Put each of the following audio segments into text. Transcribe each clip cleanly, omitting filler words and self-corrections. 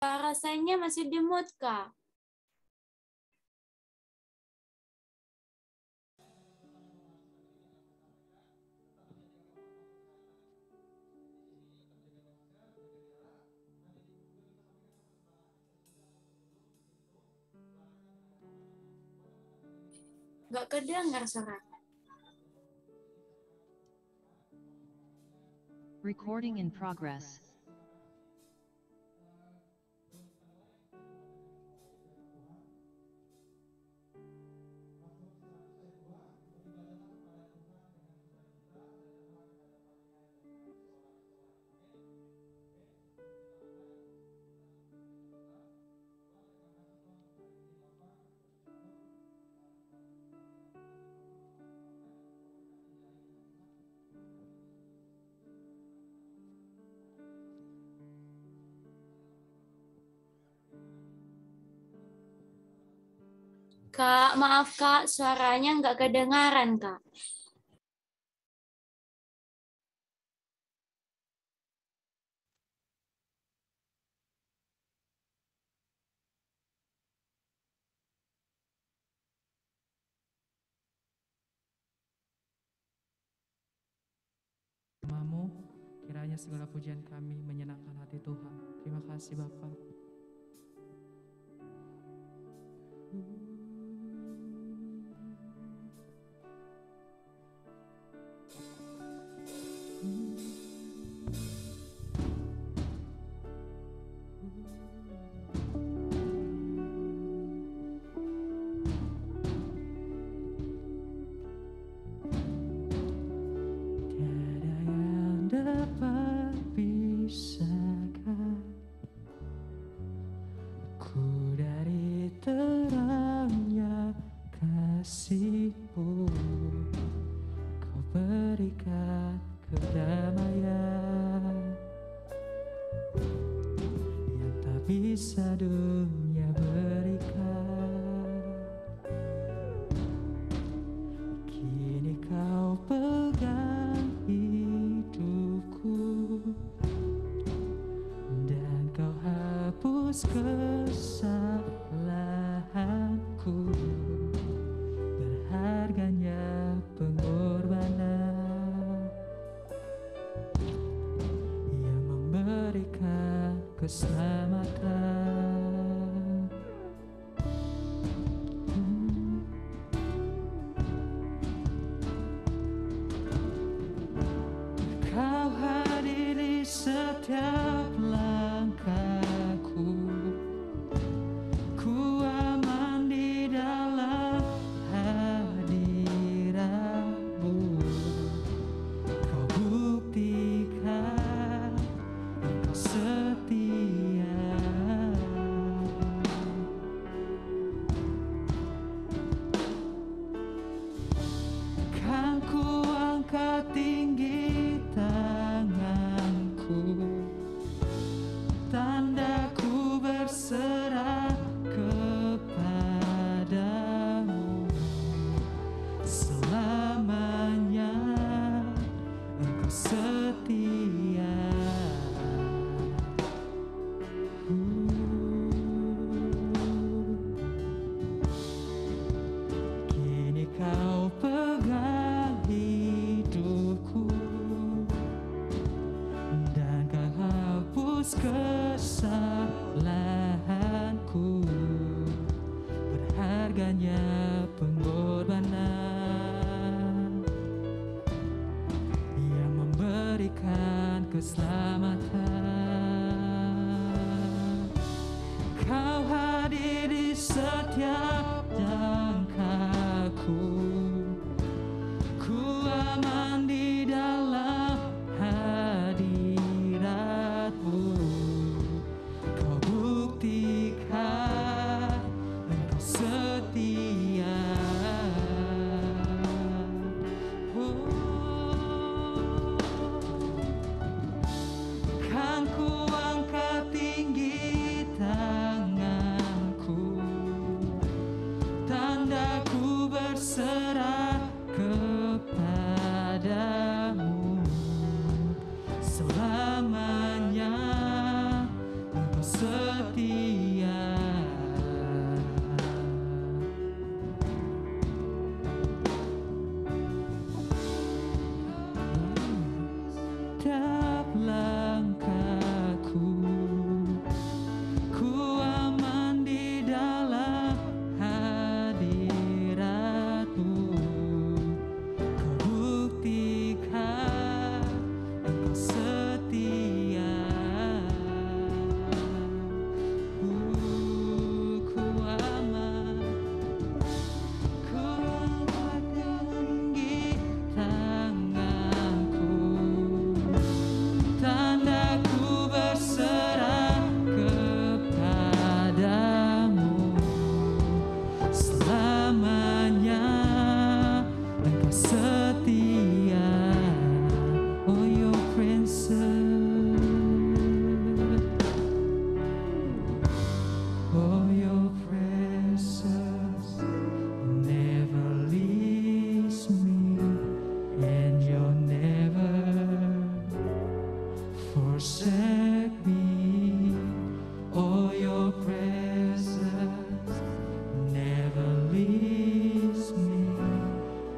Rasanya masih di mute, Kak. Nggak kedengar suara. Recording in progress. Kak, maaf Kak, suaranya nggak kedengaran Kak. Namamu, kiranya segala pujian kami menyenangkan hati Tuhan. Terima kasih Bapa. Tiada yang dapat pisahkan ku dari terangnya kasih-Mu. Kau berikan kedamaian yang tak bisa dunia berikan. Kini Kau pegang hidupku dan Kau hapus kesalahanku. Berharganya pengorbanan yang memberikan keselamatan. Kau hadir di setiap langkahku. Ku aman di dalam hadirat-Mu. Kau buktikan Engkau setia. Kan ku angkat tinggi tanganku, tanda ku berserah kepadamu. Selamanya Engkau setia. Kini Kau pegang hidupku dan Kau hapus kesalahanku. Berharganya pengorbanan yang memberikan keselamatan. Kau hadir di setiap langkahku. Ku aman di dalam hadirat-Mu. Kau buktikan Engkau setia. Oh. setia. Oh, your presence, oh, your presence never leaves me, and you'll never forsake me. Oh, your presence never leaves me,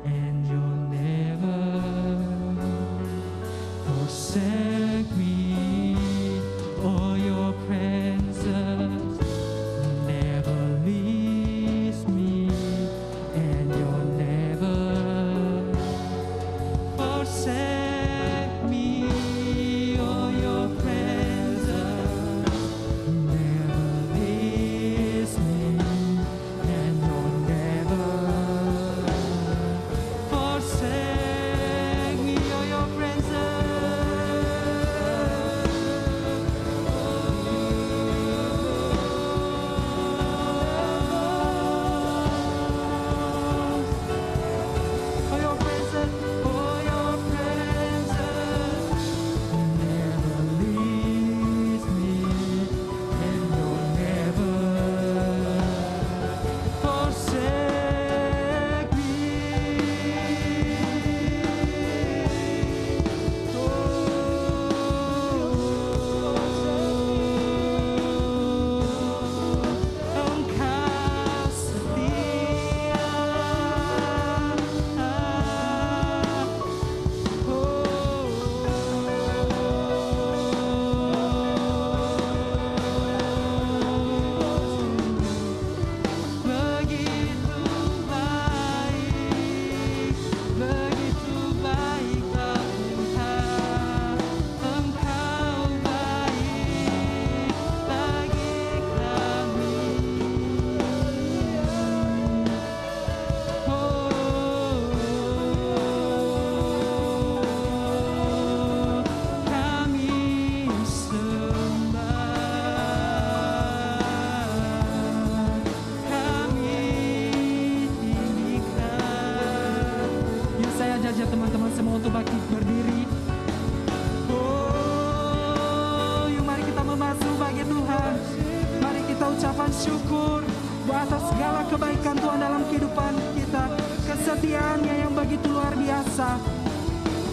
and you'll never forsake me. Oh, your presence never leaves me, and you'll never forsake me. Oh, your presence never leaves me, and you'll never forsake me. Oh, your saja teman-teman semua untuk bangkit berdiri. Oh, yuk mari kita memasuk bagi Tuhan. Mari kita ucapkan syukur atas segala kebaikan Tuhan dalam kehidupan kita. Kesetiaannya yang begitu luar biasa.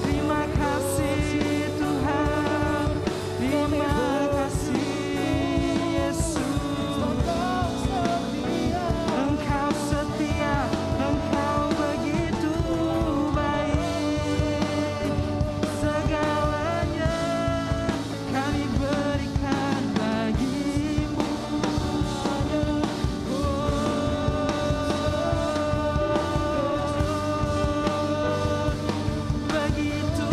Terima kasih Tuhan. Terima kasih Yesus. Engkau setia, Engkau begitu baik. Segalanya kami berikan bagimu. Begitu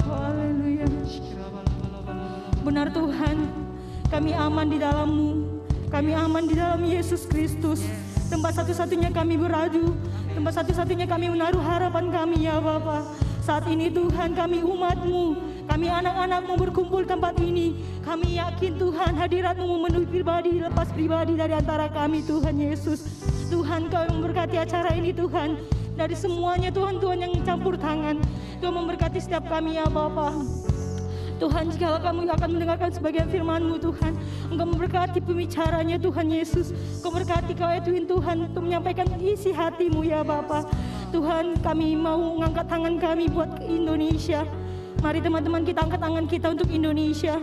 Haleluya. Benar Tuhan, kami aman di dalam-Mu. Kami aman di dalam Yesus Kristus. Tempat satu-satunya kami beradu, tempat satu-satunya kami menaruh harapan kami ya Bapa. Saat ini Tuhan, kami umat-Mu, kami anak-anak-Mu berkumpul tempat ini. Kami yakin Tuhan hadirat-Mu memenuhi pribadi, lepas pribadi dari antara kami Tuhan Yesus. Tuhan, Kau memberkati acara ini Tuhan. Dari semuanya Tuhan, Tuhan yang campur tangan. Tuhan memberkati setiap kami ya Bapa. Tuhan, jikalau kami akan mendengarkan sebagian firman-Mu Tuhan, Engkau memberkati pembicaranya Tuhan Yesus. Engkau memberkati Kau Edwin Tuhan untuk menyampaikan isi hati-Mu ya Bapa. Tuhan, kami mau mengangkat tangan kami buat ke Indonesia. Mari teman-teman kita angkat tangan kita untuk Indonesia.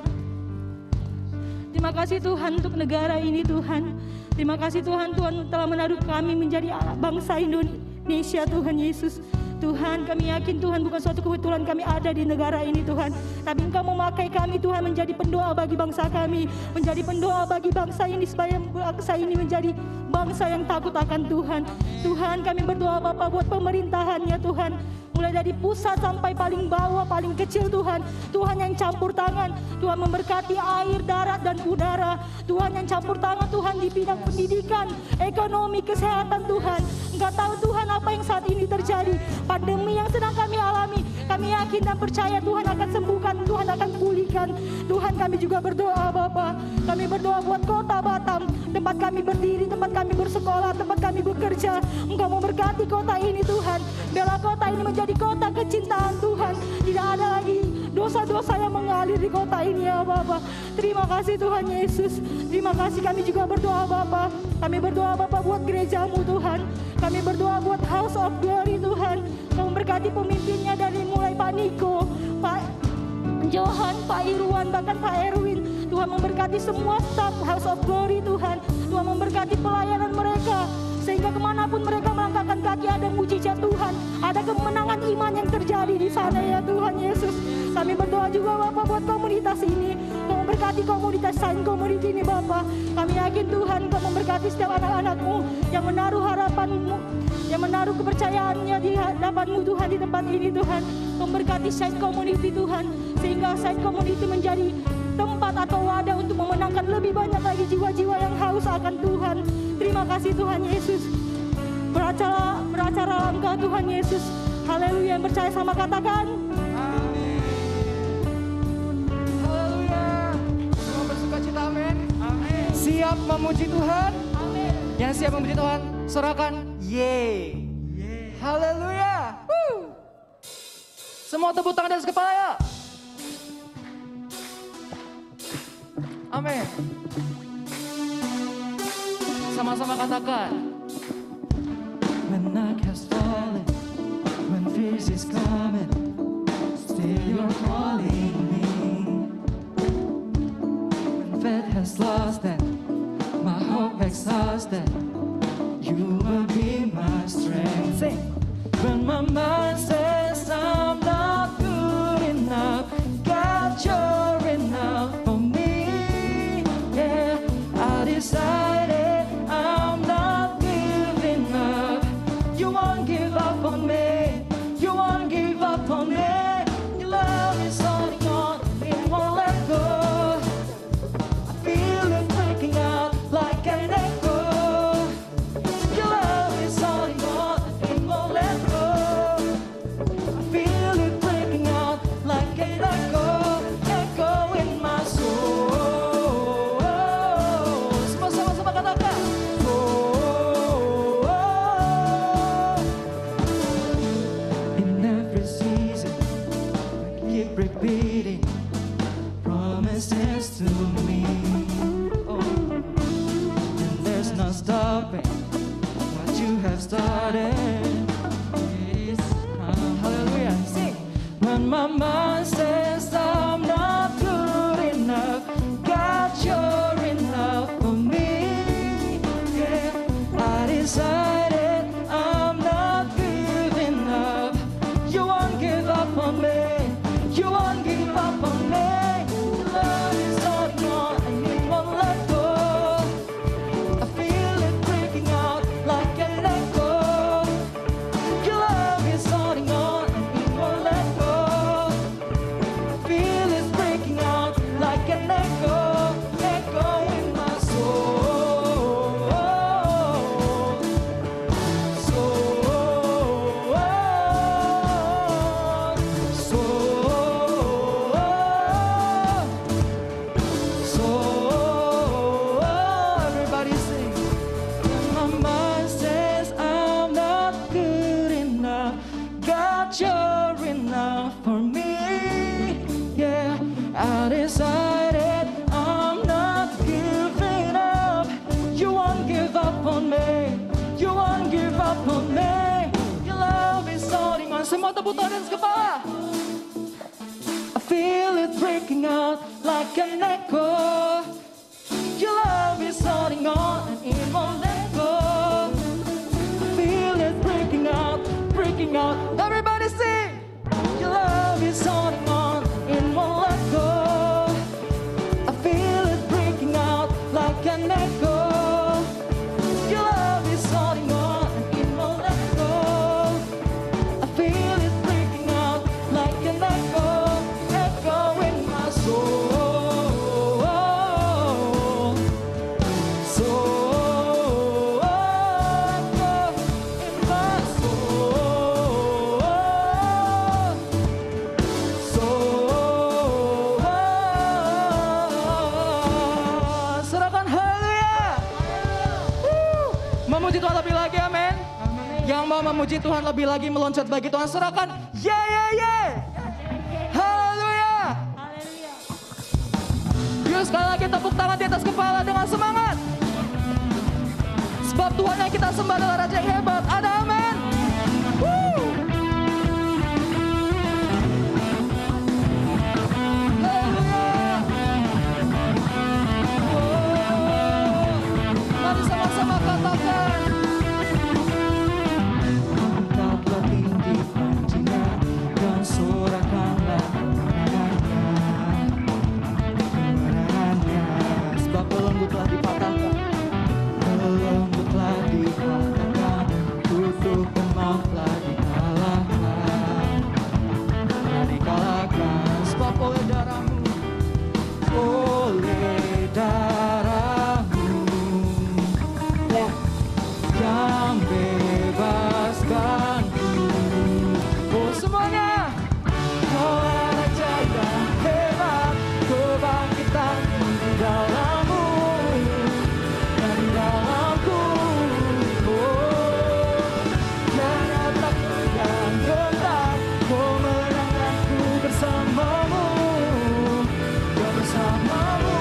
Terima kasih Tuhan untuk negara ini Tuhan. Terima kasih Tuhan, Tuhan telah menaruh kami menjadi bangsa Indonesia Tuhan Yesus. Tuhan, kami yakin Tuhan bukan suatu kebetulan kami ada di negara ini Tuhan, tapi Engkau memakai kami Tuhan menjadi pendoa bagi bangsa kami, menjadi pendoa bagi bangsa ini supaya bangsa ini menjadi bangsa yang takut akan Tuhan. Tuhan, kami berdoa Bapa buat pemerintahannya Tuhan, mulai dari pusat sampai paling bawah, paling kecil Tuhan. Tuhan yang campur tangan, Tuhan memberkati air, darat dan udara. Tuhan yang campur tangan Tuhan di bidang pendidikan, ekonomi, kesehatan Tuhan. Engkau tahu Tuhan apa yang saat ini terjadi, pandemi yang sedang kami alami. Kami yakin dan percaya Tuhan akan sembuhkan, Tuhan akan pulihkan. Tuhan, kami juga berdoa Bapa. Kami berdoa buat kota Batam, tempat kami berdiri, tempat kami bersekolah, tempat kami bekerja. Engkau memberkati kota ini Tuhan. Biarlah kota ini menjadi kota kecintaan Tuhan. Tidak ada lagi dosa-dosa yang mengalir di kota ini ya Bapa. Terima kasih Tuhan Yesus. Terima kasih, kami juga berdoa Bapa. Kami berdoa Bapa buat gereja-Mu Tuhan. Kami berdoa buat House of Glory Tuhan. Kau memberkati pemimpinnya dari mulai Pak Niko, Pak Johan, Pak Irwan, bahkan Pak Erwin. Tuhan memberkati semua staf House of Glory Tuhan. Tuhan memberkati pelayanan mereka, sehingga kemanapun mereka melangkahkan kaki ada mujizat Tuhan, ada kemenangan iman yang terjadi di sana ya Tuhan Yesus. Kami berdoa juga Bapa buat komunitas ini. Kau memberkati komunitas Sign Community ini Bapa. Kami yakin Tuhan Kau memberkati setiap anak-anak-Mu yang menaruh harapan-Mu, yang menaruh kepercayaannya di hadapan-Mu Tuhan di tempat ini Tuhan. Kau memberkati Sign Community Tuhan, sehingga Sign Community menjadi tempat atau wadah untuk memenangkan lebih banyak lagi jiwa-jiwa yang haus akan Tuhan. Terima kasih Tuhan Yesus. Beracara Engkau Tuhan Yesus. Haleluya, yang percaya sama katakan Amin. Haleluya. Semua bersuka cita amin. Amin. Siap memuji Tuhan? Amin. Yang siap memuji Tuhan, sorakan ye. Haleluya. Semua tepuk tangan di atas kepala ya. Amin. Sama-sama katakan. When night has fallen, when fears is coming, still you're calling me. When faith has lost and my hope exhausted, you will be my strength. Sing. When my mind says I'm not good enough, God, you're enough for me. Yeah, I decided I'm not giving up. You won't give up on me. You won't give up on me. Your love is holding on, it won't let go. I feel it breaking out like an echo. Your love is holding on, it won't let go. I feel it breaking out like an echo, echo in my soul. Semua sama-sama katakan. In every season, keep repeating promises to me. Oh, and there's no stopping what you have started. Hallelujah. Sing. When my mind says I'm not good enough, God, you're enough for me. Yeah, I decided I'm not giving up. You won't give up on me. You won't give up on me. Your love is holding on and it won't let go. I feel it breaking out like an echo. Your love is holding up on me. You won't give up on me. Your love is holding on. Semua tepuk tangan di kepala. I feel it breaking out like an echo. Your love is holding on and it won't let go. I feel it breaking out, breaking out. Everybody sing. Your love is holding on and it won't let go. I feel it breaking out like an echo. Your love is holding on and it won't let go. I feel it breaking out like an echo, echo in my soul. Memuji Tuhan lebih lagi, amin. Yang mau memuji Tuhan lebih lagi, meloncat bagi Tuhan, serahkan. Haleluya. Yuk sekali lagi tepuk tangan di atas kepala dengan semangat. Sebab Tuhan yang kita sembah adalah Raja yang hebat. Ada amin. Mari sama-sama katakan. Angkatlah tinggi panjinya dan sorakanlah kemenangannya. Sebab belenggu telah dipatahkan, belenggu telah dipatahkan, kutuk dan maut telah dikalahkan, telah dikalahkan. Sebab oleh darahmu, oleh darahmu yang bebaskanku. Oh semuanya. Kau Raja yang hebat, kebangkitanku di dalammu dan di dalamku. Oh, jangan takut dan gentar, kemenanganku bersamamu, ya bersamamu.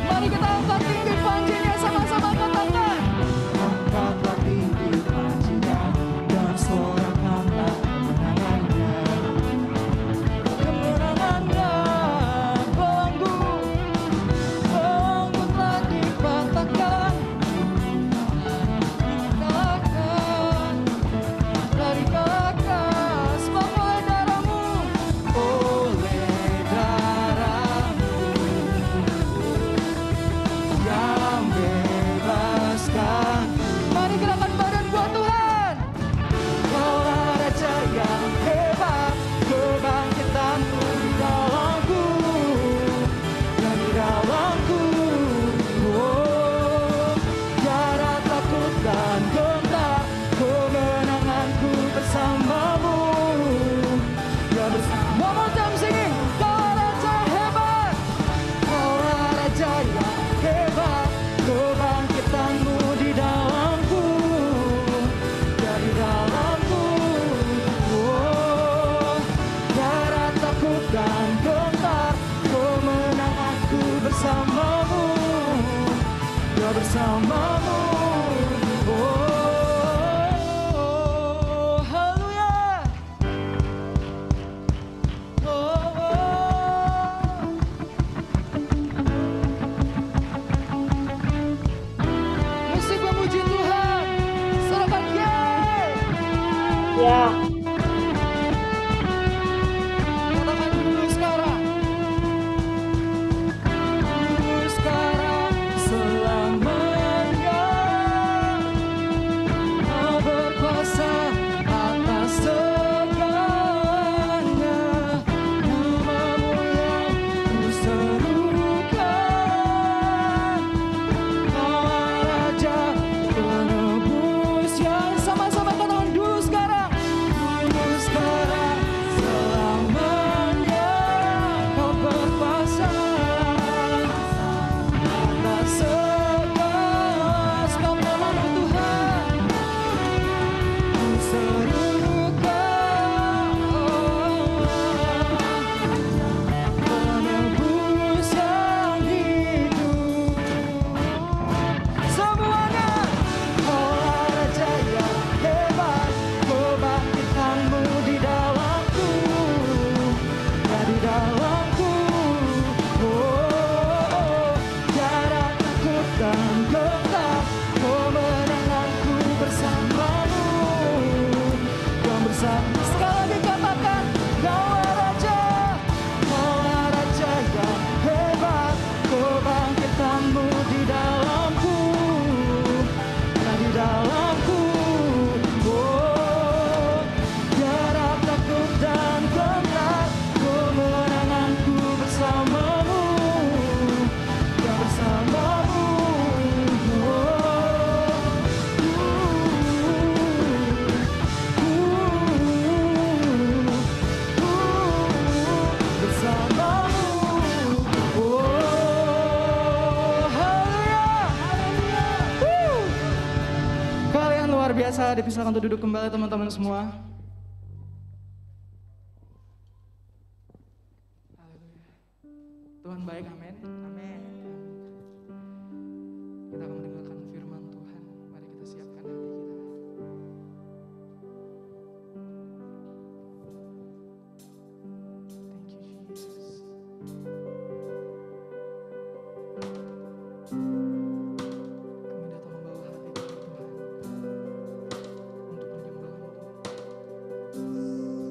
Mari kita angkat tinggi panjinya, sama-sama katakan. Angkatlah tinggi panjinya dan sorakanlah kemenangannya. Kemenangannya, belenggu telah dipatahkan, dikalahkan, telah dikalahkan. Sebab oleh darahmu, oleh darahmu yang bebaskan. Mari gerakan badan buat Tuhan. Kaulah Raja yang hebat, kebangkitanmu di dalamku dan di dalamku. Oh, tiada takut dan gentar, kemenanganku bersamamu, ya bersama. One more time singing. Kaulah Raja hebat, kaulah Raja yang hebat, kebangkitanmu di dalamku, ya di dalamku. Oh, tiada takut dan gentar, kemenanganku bersamamu, ya bersamamu. Oh, haleluya. Musik memuji Tuhan, serahkan Ya. katakan dulu sekarang. Dulu sekarang selamanya. dipersilakan untuk duduk kembali teman-teman semua. Haleluya. Tuhan baik, amin. Amin. Kita akan mendengarkan firman Tuhan. Mari kita siapkan hati kita. Thank you, Jesus. Kami datang membawa hati kami, Tuhan, untuk menyembah-Mu.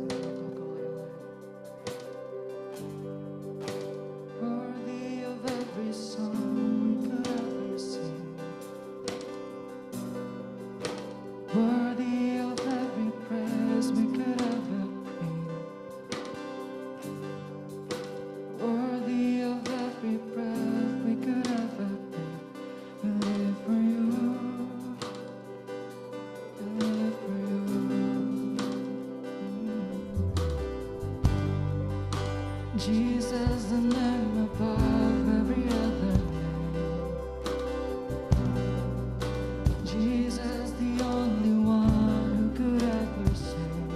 Hanya Engkau yang layak. Worthy of every song we could ever sing, worthy of every praise we could ever bring, worthy of every breath we could ever breathe. We live for You, we live for You. Jesus, the name above every other name. Jesus, the only one who could ever save.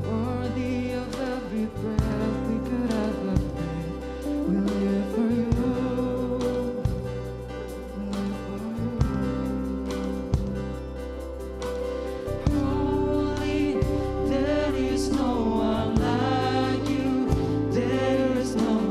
Worthy of every breath we could ever breathe. We live for You. We live for You. Holy, there is no one like You. There is no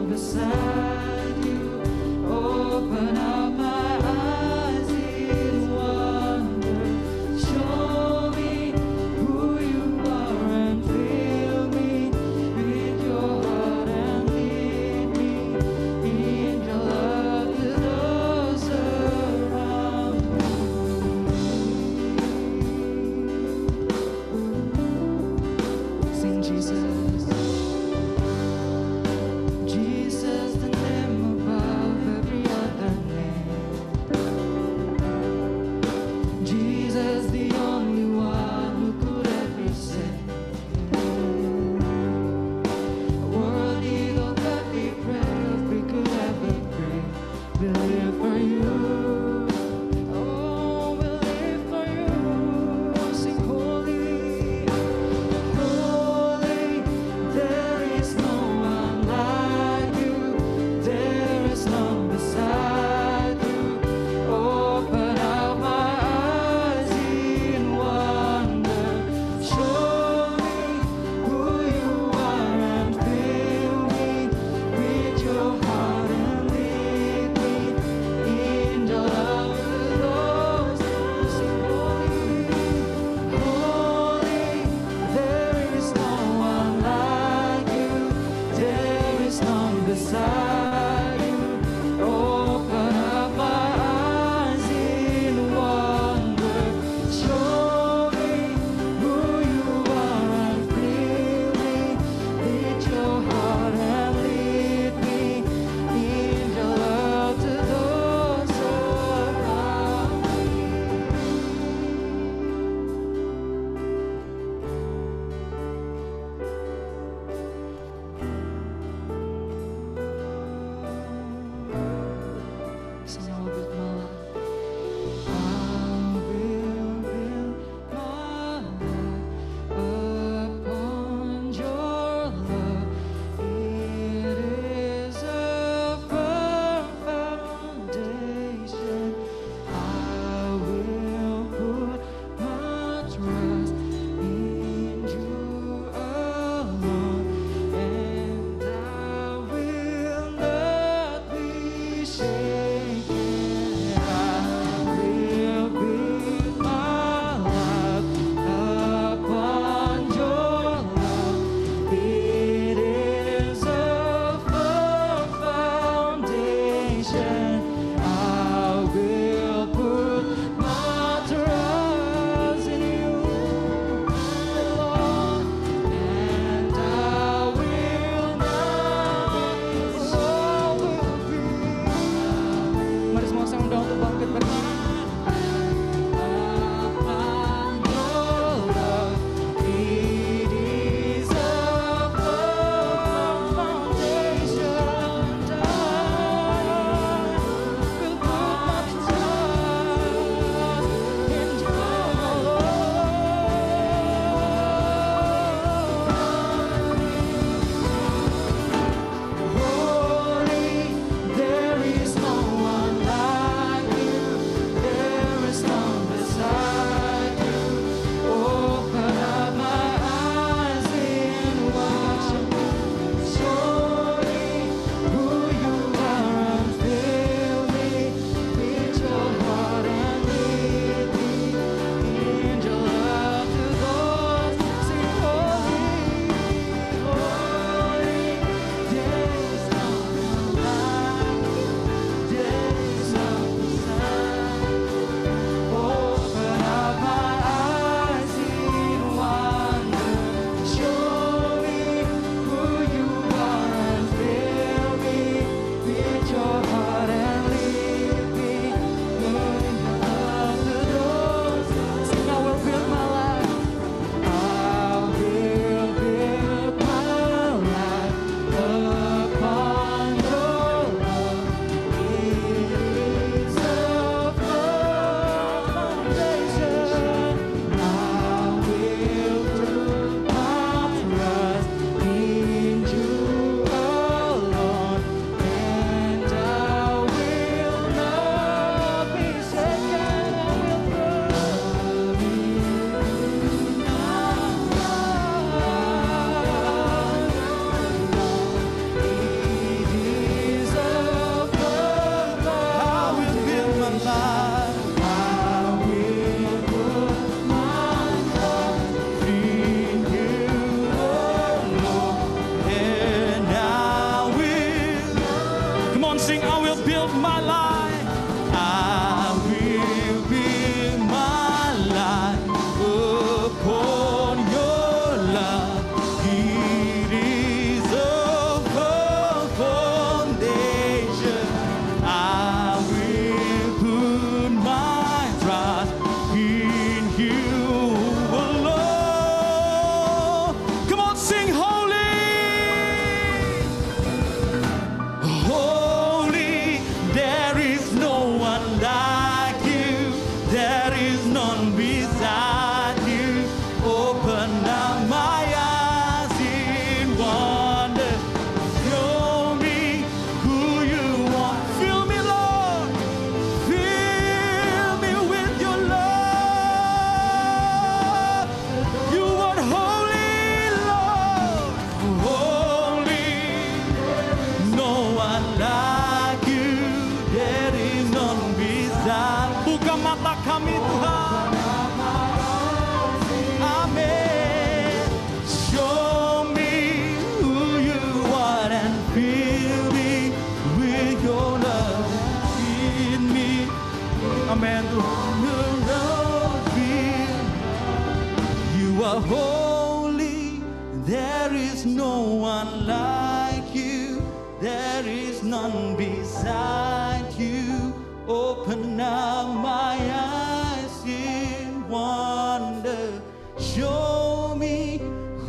are holy, there is no one like you, there is none beside you. Open up my eyes in wonder, show me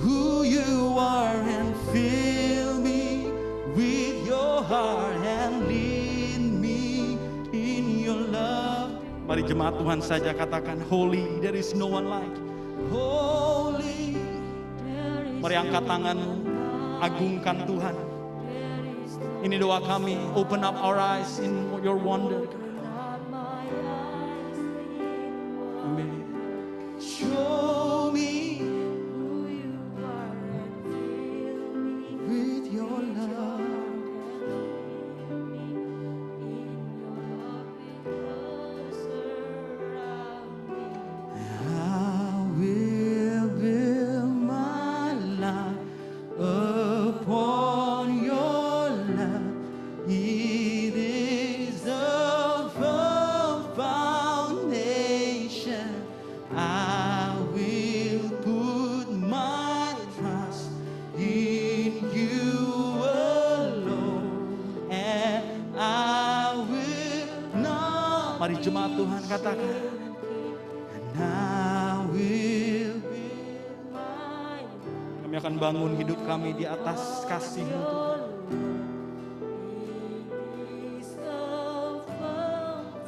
who you are and fill me with your heart and lead me in your love. Mari jemaat Tuhan saja katakan, holy, there is no one like you. Holy. Mari angkat tanganmu, agungkan Tuhan. Ini doa kami, open up our eyes in your wonder. Amen. Show me who you are and fill me with your love. I will build my life upon your love. It is a firm foundation. I will put my trust in you alone, and I will not. Mari jemaat Tuhan katakan, and I will build my. Kami akan bangun hidup kami di atas kasih-Mu Tuhan.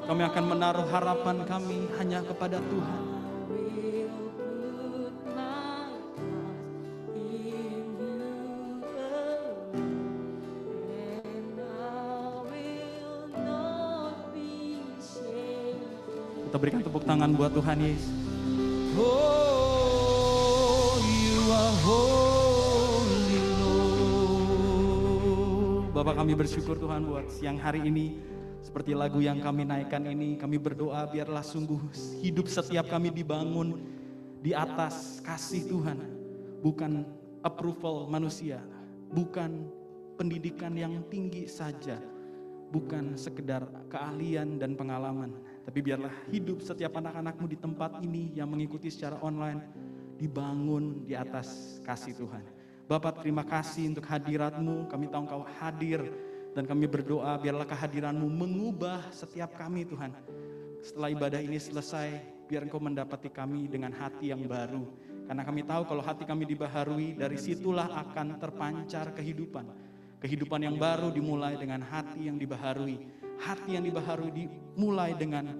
Kami akan menaruh harapan kami hanya kepada Tuhan. Kita berikan tepuk tangan buat Tuhan Yesus. Oh, you are holy Lord. Bapak, kami bersyukur Tuhan buat siang hari ini. Seperti lagu yang kami naikkan ini, kami berdoa biarlah sungguh hidup setiap kami dibangun di atas kasih Tuhan. Bukan approval manusia, bukan pendidikan yang tinggi saja, bukan sekedar keahlian dan pengalaman. Tapi biarlah hidup setiap anak-anak-Mu di tempat ini yang mengikuti secara online dibangun di atas kasih Tuhan. Bapak, terima kasih untuk hadirat-Mu, kami tahu Engkau hadir. Dan kami berdoa biarlah kehadiran-Mu mengubah setiap kami Tuhan. Setelah ibadah ini selesai, biar Engkau mendapati kami dengan hati yang baru. Karena kami tahu kalau hati kami dibaharui, dari situlah akan terpancar kehidupan. Kehidupan yang baru dimulai dengan hati yang dibaharui. Hati yang dibaharui dimulai dengan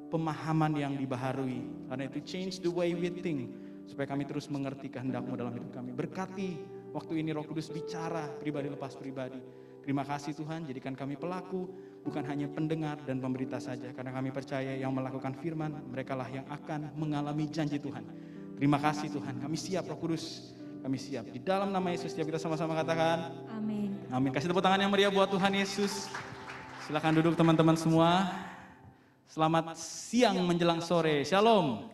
pemahaman yang dibaharui. Karena itu change the way we think. Supaya kami terus mengerti kehendak-Mu dalam hidup kami. Berkati waktu ini Roh Kudus bicara pribadi lepas pribadi. Terima kasih Tuhan, jadikan kami pelaku, bukan hanya pendengar dan pemberita saja. Karena kami percaya yang melakukan firman, merekalah yang akan mengalami janji Tuhan. Terima kasih Tuhan, kami siap Roh Kudus, kami siap. Di dalam nama Yesus, kita sama-sama katakan, Amin. amin. Kasih tepuk tangan yang meriah buat Tuhan Yesus. Silakan duduk teman-teman semua. Selamat siang menjelang sore, shalom.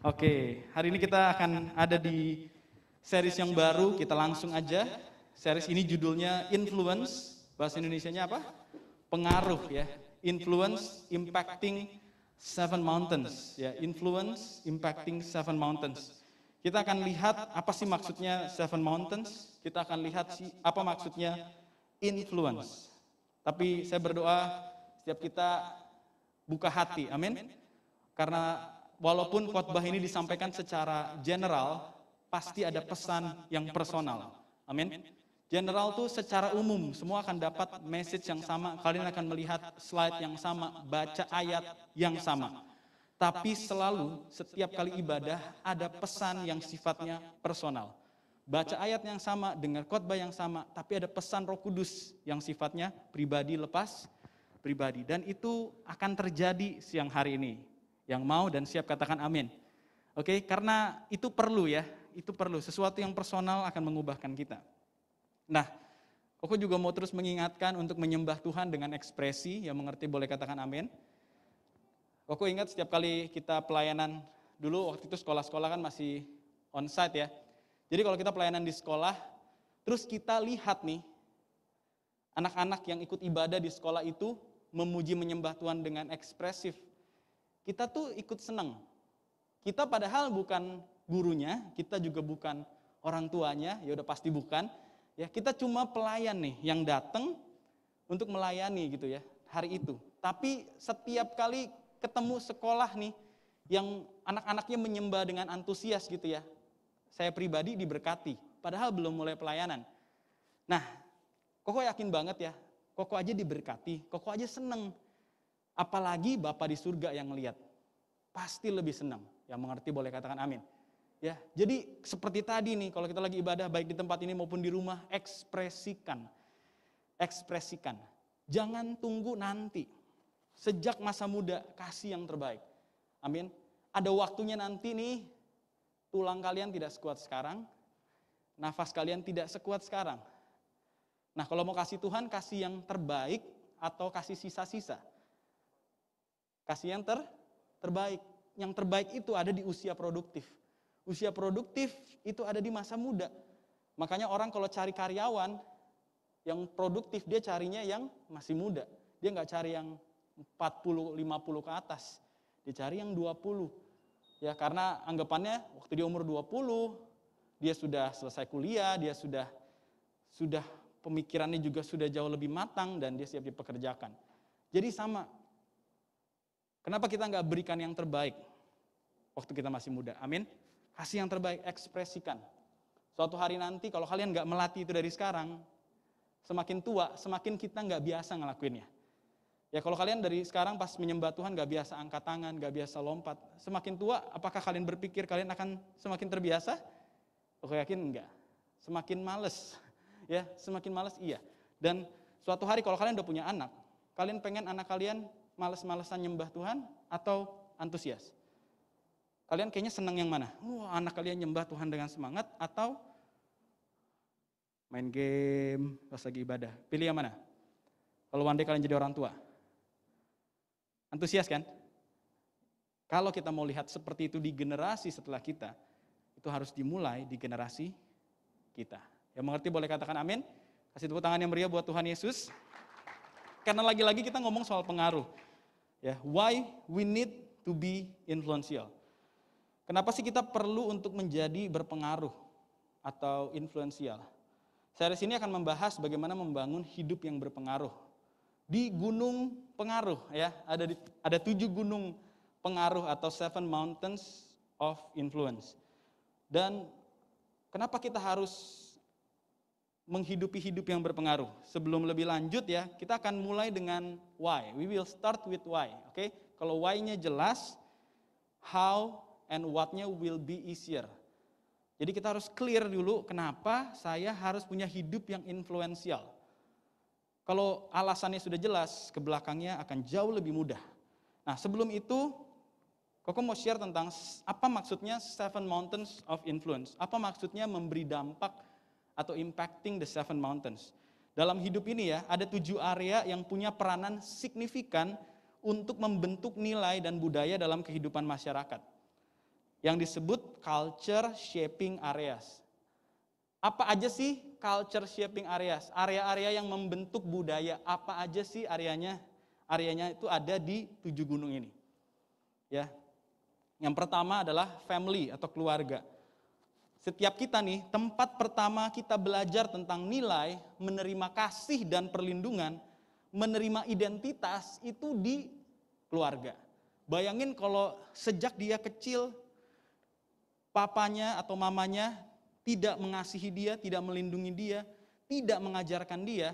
Oke, hari ini kita akan ada di series yang baru, kita langsung aja. Series ini judulnya Influence, bahasa Indonesianya apa? Pengaruh ya. Influence Impacting Seven Mountains. Ya, Influence Impacting Seven Mountains. Kita akan lihat apa sih maksudnya Seven Mountains. Kita akan lihat apa maksudnya influence. Tapi saya berdoa setiap kita buka hati, amin. Karena walaupun khotbah ini disampaikan secara general, pasti ada pesan yang personal, amin. General tuh secara umum, semua akan dapat message yang sama, kalian akan melihat slide yang sama, baca ayat yang sama. Tapi selalu setiap kali ibadah ada pesan yang sifatnya personal. Baca ayat yang sama, dengar khotbah yang sama, tapi ada pesan Roh Kudus yang sifatnya pribadi lepas pribadi. Dan itu akan terjadi siang hari ini. Yang mau dan siap katakan amin. Oke, karena itu perlu ya, itu perlu. Sesuatu yang personal akan mengubahkan kita. Nah, aku juga mau terus mengingatkan untuk menyembah Tuhan dengan ekspresi, yang mengerti boleh katakan amin. Aku ingat setiap kali kita pelayanan, dulu waktu itu sekolah-sekolah kan masih onsite ya. Jadi kalau kita pelayanan di sekolah, terus kita lihat nih, anak-anak yang ikut ibadah di sekolah itu memuji menyembah Tuhan dengan ekspresif. Kita tuh ikut senang. Kita padahal bukan gurunya, kita juga bukan orang tuanya, ya udah pasti bukan. Ya, kita cuma pelayan nih yang datang untuk melayani gitu ya hari itu. Tapi setiap kali ketemu sekolah nih yang anak-anaknya menyembah dengan antusias gitu ya, saya pribadi diberkati, padahal belum mulai pelayanan. Nah, Koko yakin banget ya, Koko aja diberkati, Koko aja seneng. Apalagi Bapa di surga yang ngeliat, pasti lebih senang. Yang mengerti boleh katakan amin. Ya, jadi seperti tadi nih, kalau kita lagi ibadah baik di tempat ini maupun di rumah, ekspresikan. Ekspresikan. Jangan tunggu nanti. Sejak masa muda, kasih yang terbaik. Amin. Ada waktunya nanti nih, tulang kalian tidak sekuat sekarang, nafas kalian tidak sekuat sekarang. Nah, kalau mau kasih Tuhan, kasih yang terbaik atau kasih sisa-sisa. Kasih yang terbaik. Yang terbaik itu ada di usia produktif. Usia produktif itu ada di masa muda. Makanya orang kalau cari karyawan yang produktif, dia carinya yang masih muda. Dia nggak cari yang 40, 50 ke atas. Dia cari yang 20. Ya, karena anggapannya waktu dia umur 20, dia sudah selesai kuliah, dia sudah pemikirannya juga sudah jauh lebih matang dan dia siap dipekerjakan. Jadi sama. Kenapa kita nggak berikan yang terbaik waktu kita masih muda? Amin. Kasih yang terbaik, ekspresikan. Suatu hari nanti kalau kalian nggak melatih itu dari sekarang, semakin tua, semakin kita nggak biasa ngelakuinnya. Ya kalau kalian dari sekarang pas menyembah Tuhan nggak biasa angkat tangan, nggak biasa lompat, semakin tua, apakah kalian berpikir kalian akan semakin terbiasa? Aku yakin enggak. Semakin males, ya semakin males iya. Dan suatu hari kalau kalian udah punya anak, kalian pengen anak kalian males-malesan nyembah Tuhan atau antusias? Kalian kayaknya senang yang mana? Anak kalian nyembah Tuhan dengan semangat atau main game pas lagi ibadah? Pilih yang mana? Kalau one day kalian jadi orang tua. Antusias kan? Kalau kita mau lihat seperti itu di generasi setelah kita, itu harus dimulai di generasi kita. Yang mengerti boleh katakan amin. Kasih tepuk tangan yang meriah buat Tuhan Yesus. Karena lagi-lagi kita ngomong soal pengaruh. Ya, why we need to be influential. Kenapa sih kita perlu untuk menjadi berpengaruh atau influential? Series ini akan membahas bagaimana membangun hidup yang berpengaruh. Di gunung pengaruh ya, ada 7 gunung pengaruh atau 7 mountains of influence. Dan kenapa kita harus menghidupi hidup yang berpengaruh? Sebelum lebih lanjut ya, kita akan mulai dengan why. We will start with why, oke? Kalau why-nya jelas, how and what-nya will be easier. Jadi kita harus clear dulu kenapa saya harus punya hidup yang influential. Kalau alasannya sudah jelas, ke belakangnya akan jauh lebih mudah. Nah sebelum itu, Koko mau share tentang apa maksudnya 7 mountains of influence. Apa maksudnya memberi dampak atau impacting the 7 mountains. Dalam hidup ini ya, ada 7 area yang punya peranan signifikan untuk membentuk nilai dan budaya dalam kehidupan masyarakat. Yang disebut culture shaping areas. Apa aja sih culture shaping areas? Area-area yang membentuk budaya, apa aja sih areanya? Areanya itu ada di 7 gunung ini. Ya. Yang pertama adalah family atau keluarga. Setiap kita nih, tempat pertama kita belajar tentang nilai, menerima kasih dan perlindungan, menerima identitas itu di keluarga. Bayangin kalau sejak dia kecil, papanya atau mamanya tidak mengasihi dia, tidak melindungi dia, tidak mengajarkan dia,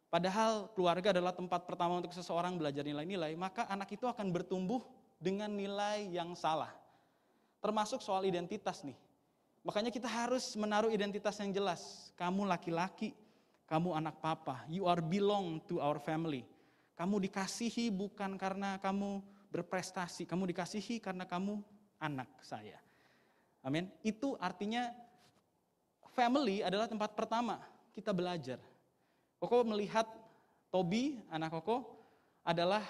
padahal keluarga adalah tempat pertama untuk seseorang belajar nilai-nilai, maka anak itu akan bertumbuh dengan nilai yang salah. Termasuk soal identitas nih. Makanya kita harus menaruh identitas yang jelas. Kamu laki-laki, kamu anak papa, you are belong to our family. Kamu dikasihi bukan karena kamu berprestasi, kamu dikasihi karena kamu anak saya. Amin. Itu artinya family adalah tempat pertama kita belajar. Koko melihat Tobi, anak Koko, adalah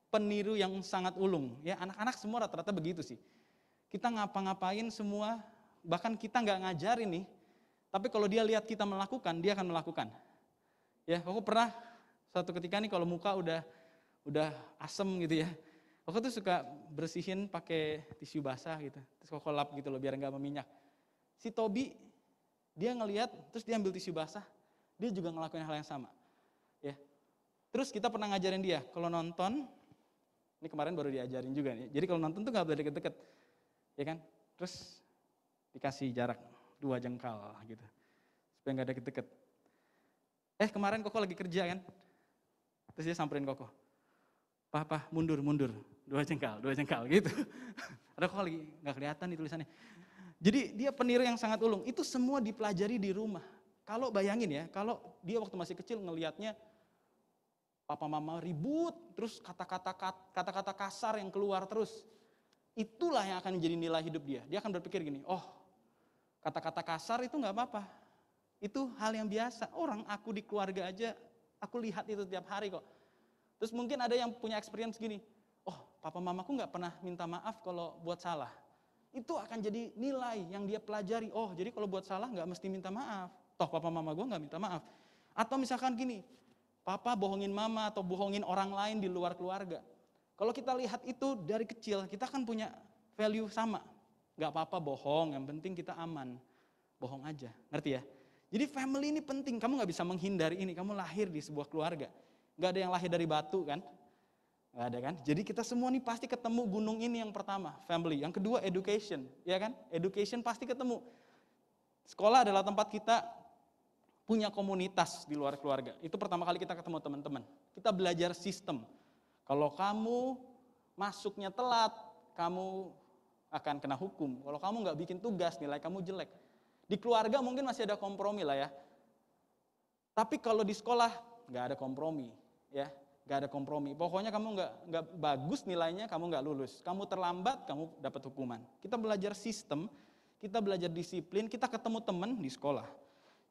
peniru yang sangat ulung. Ya, anak-anak semua rata-rata begitu sih. Kita ngapa-ngapain semua, bahkan kita nggak ngajarin nih, tapi kalau dia lihat kita melakukan, dia akan melakukan. Ya, Koko pernah suatu ketika nih kalau muka udah asem gitu ya, Koko tuh suka bersihin pakai tisu basah gitu. Terus Koko lap gitu loh biar nggak meminyak. Si Tobi, dia ngelihat terus dia ambil tisu basah, dia juga ngelakuin hal yang sama. Ya. Terus kita pernah ngajarin dia, kalau nonton, ini kemarin baru diajarin juga nih. Jadi kalau nonton tuh nggak boleh deket-deket. Ya kan? Terus dikasih jarak 2 jengkal gitu. Supaya nggak deket-deket. Kemarin Koko lagi kerja kan. Terus dia samperin Koko. Papa mundur, 2 jengkal gitu. Ada Koko lagi nggak kelihatan nih tulisannya. Jadi dia peniru yang sangat ulung. Itu semua dipelajari di rumah. Kalau bayangin ya, kalau dia waktu masih kecil ngelihatnya papa mama ribut, terus kata-kata kasar yang keluar terus. Itulah yang akan menjadi nilai hidup dia. Dia akan berpikir gini, oh kata-kata kasar itu nggak apa-apa. Itu hal yang biasa. Orang aku di keluarga aja, aku lihat itu tiap hari kok. Terus mungkin ada yang punya experience gini, oh papa mamaku nggak pernah minta maaf kalau buat salah. Itu akan jadi nilai yang dia pelajari. Oh jadi kalau buat salah nggak mesti minta maaf. Toh papa mama gue nggak minta maaf. Atau misalkan gini, papa bohongin mama atau bohongin orang lain di luar keluarga. Kalau kita lihat itu dari kecil, kita kan punya value sama. Gak apa-apa bohong, yang penting kita aman. Bohong aja, ngerti ya? Jadi family ini penting, kamu gak bisa menghindari ini. Kamu lahir di sebuah keluarga. Gak ada yang lahir dari batu kan? Gak ada kan? Jadi kita semua nih pasti ketemu gunung ini yang pertama, family. Yang kedua education, ya kan? Education pasti ketemu. Sekolah adalah tempat kita punya komunitas di luar keluarga. Itu pertama kali kita ketemu teman-teman. Kita belajar sistem. Kalau kamu masuknya telat, kamu akan kena hukum. Kalau kamu nggak bikin tugas, nilai kamu jelek. Di keluarga mungkin masih ada kompromi lah ya. Tapi kalau di sekolah nggak ada kompromi, ya, nggak ada kompromi. Pokoknya kamu nggak bagus nilainya, kamu nggak lulus. Kamu terlambat, kamu dapat hukuman. Kita belajar sistem, kita belajar disiplin, kita ketemu teman di sekolah.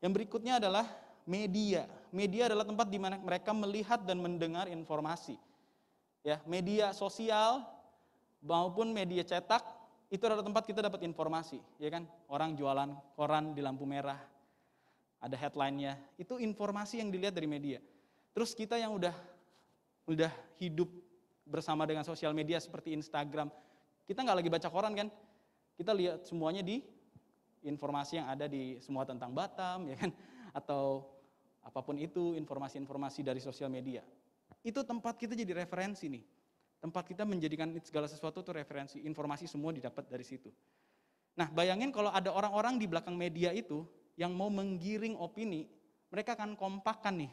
Yang berikutnya adalah media. Media adalah tempat di mana mereka melihat dan mendengar informasi. Ya, media sosial maupun media cetak itu adalah tempat kita dapat informasi, ya kan? Orang jualan koran di lampu merah, ada headline-nya, itu informasi yang dilihat dari media. Terus kita yang udah hidup bersama dengan sosial media seperti Instagram, kita nggak lagi baca koran kan? Kita lihat semuanya di informasi yang ada di semua tentang Batam, ya kan? Atau apapun itu informasi-informasi dari sosial media. Itu tempat kita jadi referensi nih. Tempat kita menjadikan segala sesuatu itu referensi. Informasi semua didapat dari situ. Nah bayangin kalau ada orang-orang di belakang media itu yang mau menggiring opini, mereka akan kompakkan nih.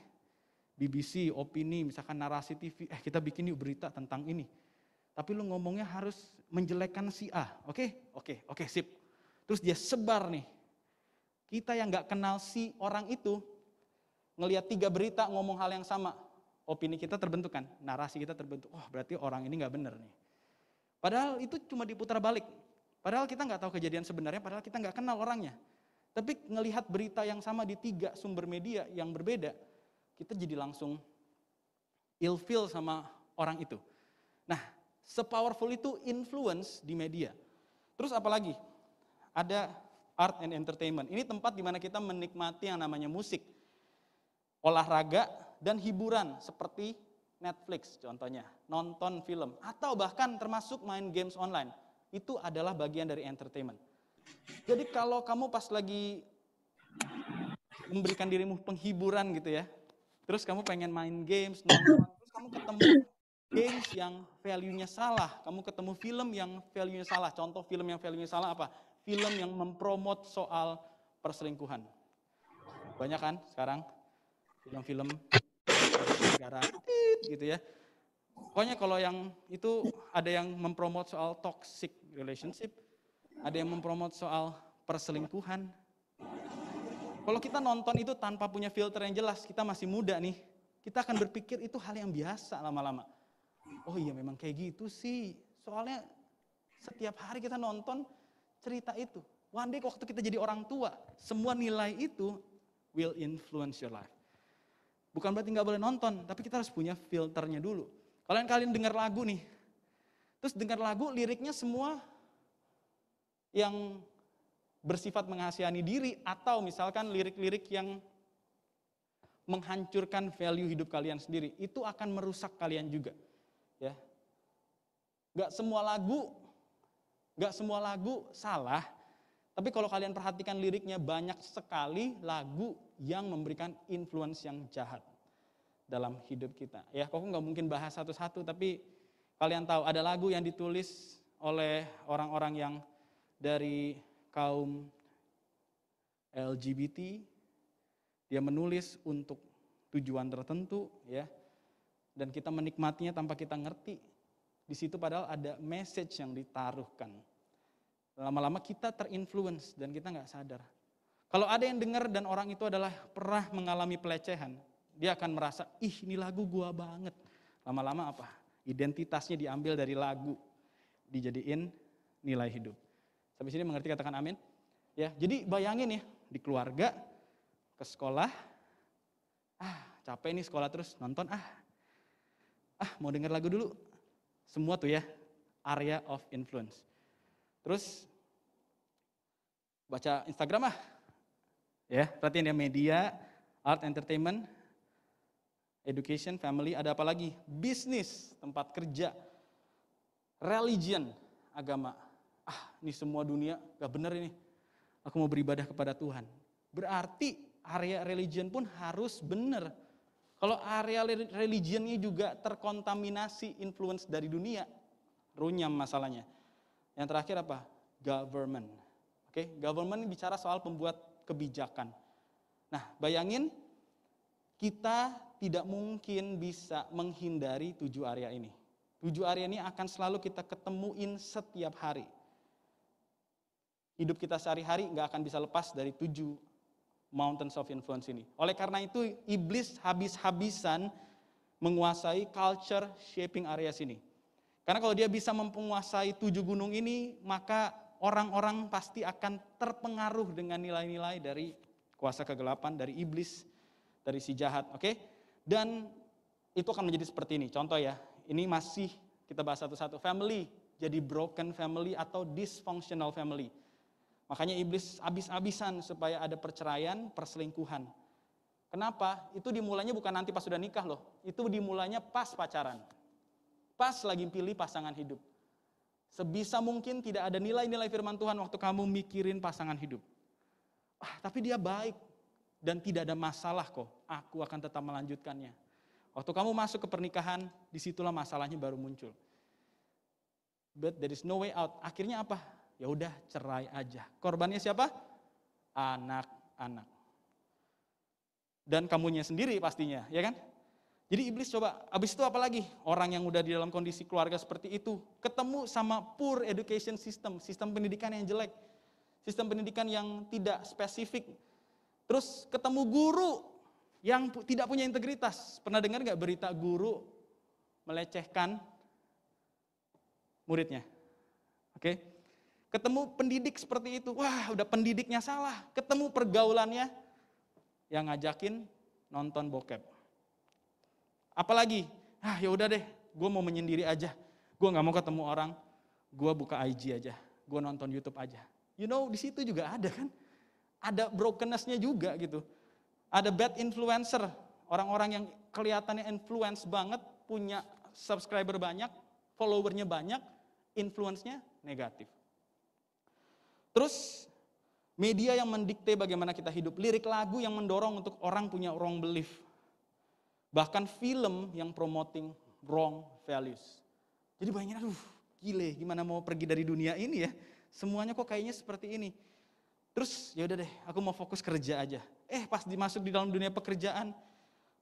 BBC, opini, misalkan narasi TV, kita bikin yuk berita tentang ini. Tapi lu ngomongnya harus menjelekkan si A, oke, sip. Terus dia sebar nih. Kita yang gak kenal si orang itu, ngelihat 3 berita ngomong hal yang sama. Opini kita terbentuk kan, narasi kita terbentuk. Oh berarti orang ini gak benar nih. Padahal itu cuma diputar balik. Padahal kita gak tahu kejadian sebenarnya, padahal kita gak kenal orangnya. Tapi ngelihat berita yang sama di 3 sumber media yang berbeda, kita jadi langsung ilfeel sama orang itu. Nah, sepowerful itu influence di media. Terus apalagi? Ada art and entertainment. Ini tempat di mana kita menikmati yang namanya musik, olahraga, dan hiburan seperti Netflix contohnya, nonton film, atau bahkan termasuk main games online. Itu adalah bagian dari entertainment. Jadi kalau kamu pas lagi memberikan dirimu penghiburan gitu ya, terus kamu pengen main games, nonton, terus kamu ketemu games yang value-nya salah, kamu ketemu film yang value-nya salah. Contoh film yang value-nya salah apa? Film yang mempromot soal perselingkuhan. Banyak kan sekarang film-film negara gitu ya. Pokoknya kalau yang itu ada yang mempromot soal toxic relationship, ada yang mempromot soal perselingkuhan. Kalau kita nonton itu tanpa punya filter yang jelas, kita masih muda nih, kita akan berpikir itu hal yang biasa lama-lama. Oh iya memang kayak gitu sih, soalnya setiap hari kita nonton cerita itu. One day waktu kita jadi orang tua, semua nilai itu will influence your life. Bukan berarti nggak boleh nonton, tapi kita harus punya filternya dulu. Kalian dengar lagu nih, terus dengar lagu liriknya semua yang bersifat mengasihani diri, atau misalkan lirik-lirik yang menghancurkan value hidup kalian sendiri, itu akan merusak kalian juga. Ya. Gak semua lagu salah, tapi kalau kalian perhatikan liriknya banyak sekali lagu yang memberikan influence yang jahat dalam hidup kita. Ya, kok nggak mungkin bahas satu-satu, tapi kalian tahu ada lagu yang ditulis oleh orang-orang yang dari kaum LGBT, dia menulis untuk tujuan tertentu, ya, dan kita menikmatinya tanpa kita ngerti. Di situ padahal ada message yang ditaruhkan. Lama-lama kita terinfluence dan kita nggak sadar. Kalau ada yang dengar dan orang itu adalah pernah mengalami pelecehan, dia akan merasa, ih ini lagu gua banget. Lama-lama apa? Identitasnya diambil dari lagu, dijadiin nilai hidup. Sampai sini mengerti, katakan amin. Ya, jadi bayangin ya, di keluarga, ke sekolah, capek nih sekolah terus nonton, mau denger lagu dulu. Semua tuh ya, area of influence. Terus baca Instagram ya, perhatiin ya, media, art, entertainment, education, family, ada apa lagi? Bisnis, tempat kerja, religion, agama. Ini semua dunia gak bener ini. Aku mau beribadah kepada Tuhan. Berarti area religion pun harus bener. Kalau area religionnya juga terkontaminasi influence dari dunia, runyam masalahnya. Yang terakhir apa? Government. Oke, government bicara soal pembuat kebijakan. Nah, bayangin kita tidak mungkin bisa menghindari 7 area ini. 7 area ini akan selalu kita ketemuin setiap hari. Hidup kita sehari-hari gak akan bisa lepas dari 7 mountains of influence ini. Oleh karena itu, iblis habis-habisan menguasai culture shaping areas ini. Karena kalau dia bisa menguasai 7 gunung ini, maka orang-orang pasti akan terpengaruh dengan nilai-nilai dari kuasa kegelapan, dari iblis, dari si jahat. Oke? Dan itu akan menjadi seperti ini. Contoh ya, ini masih kita bahas satu-satu. Family, jadi broken family atau dysfunctional family. Makanya iblis habis-habisan supaya ada perceraian, perselingkuhan. Kenapa? Itu dimulainya bukan nanti pas sudah nikah loh. Itu dimulainya pas pacaran. Pas lagi pilih pasangan hidup. Sebisa mungkin tidak ada nilai-nilai firman Tuhan waktu kamu mikirin pasangan hidup. Tapi dia baik dan tidak ada masalah kok. Aku akan tetap melanjutkannya. Waktu kamu masuk ke pernikahan, disitulah masalahnya baru muncul. But there is no way out. Akhirnya apa? Ya udah cerai aja. Korbannya siapa? Anak-anak. Dan kamunya sendiri pastinya, ya kan? Jadi iblis coba, abis itu apa lagi? Orang yang udah di dalam kondisi keluarga seperti itu, ketemu sama poor education system, sistem pendidikan yang jelek, sistem pendidikan yang tidak spesifik. Terus ketemu guru yang tidak punya integritas. Pernah dengar gak berita guru melecehkan muridnya? Oke? Ketemu pendidik seperti itu, udah pendidiknya salah. Ketemu pergaulannya yang ngajakin nonton bokep. Apalagi, ya udah deh, gue mau menyendiri aja. Gue nggak mau ketemu orang, gue buka IG aja, gue nonton YouTube aja. You know, di situ juga ada kan, ada brokenness-nya juga gitu. Ada bad influencer, orang-orang yang kelihatannya influence banget, punya subscriber banyak, followernya banyak, influence-nya negatif. Terus media yang mendikte bagaimana kita hidup, lirik lagu yang mendorong untuk orang punya wrong belief. Bahkan film yang promoting wrong values. Jadi bayangin, gile, gimana mau pergi dari dunia ini ya? Semuanya kok kayaknya seperti ini. Terus ya udah deh, aku mau fokus kerja aja. Pas dimasuk di dalam dunia pekerjaan,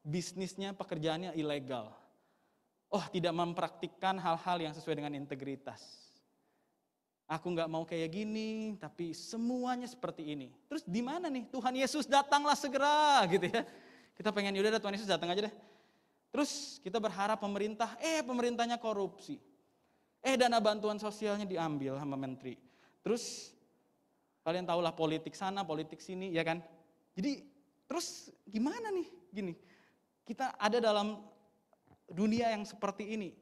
bisnisnya, pekerjaannya ilegal. Tidak mempraktikkan hal-hal yang sesuai dengan integritas. Aku nggak mau kayak gini, tapi semuanya seperti ini. Terus di mana nih? Tuhan Yesus datanglah segera, gitu ya. Kita pengen yaudah Tuhan Yesus datang aja deh. Terus kita berharap pemerintahnya korupsi. Dana bantuan sosialnya diambil sama menteri. Terus kalian tahulah politik sana, politik sini, ya kan? Jadi terus gimana nih? Gini, kita ada dalam dunia yang seperti ini.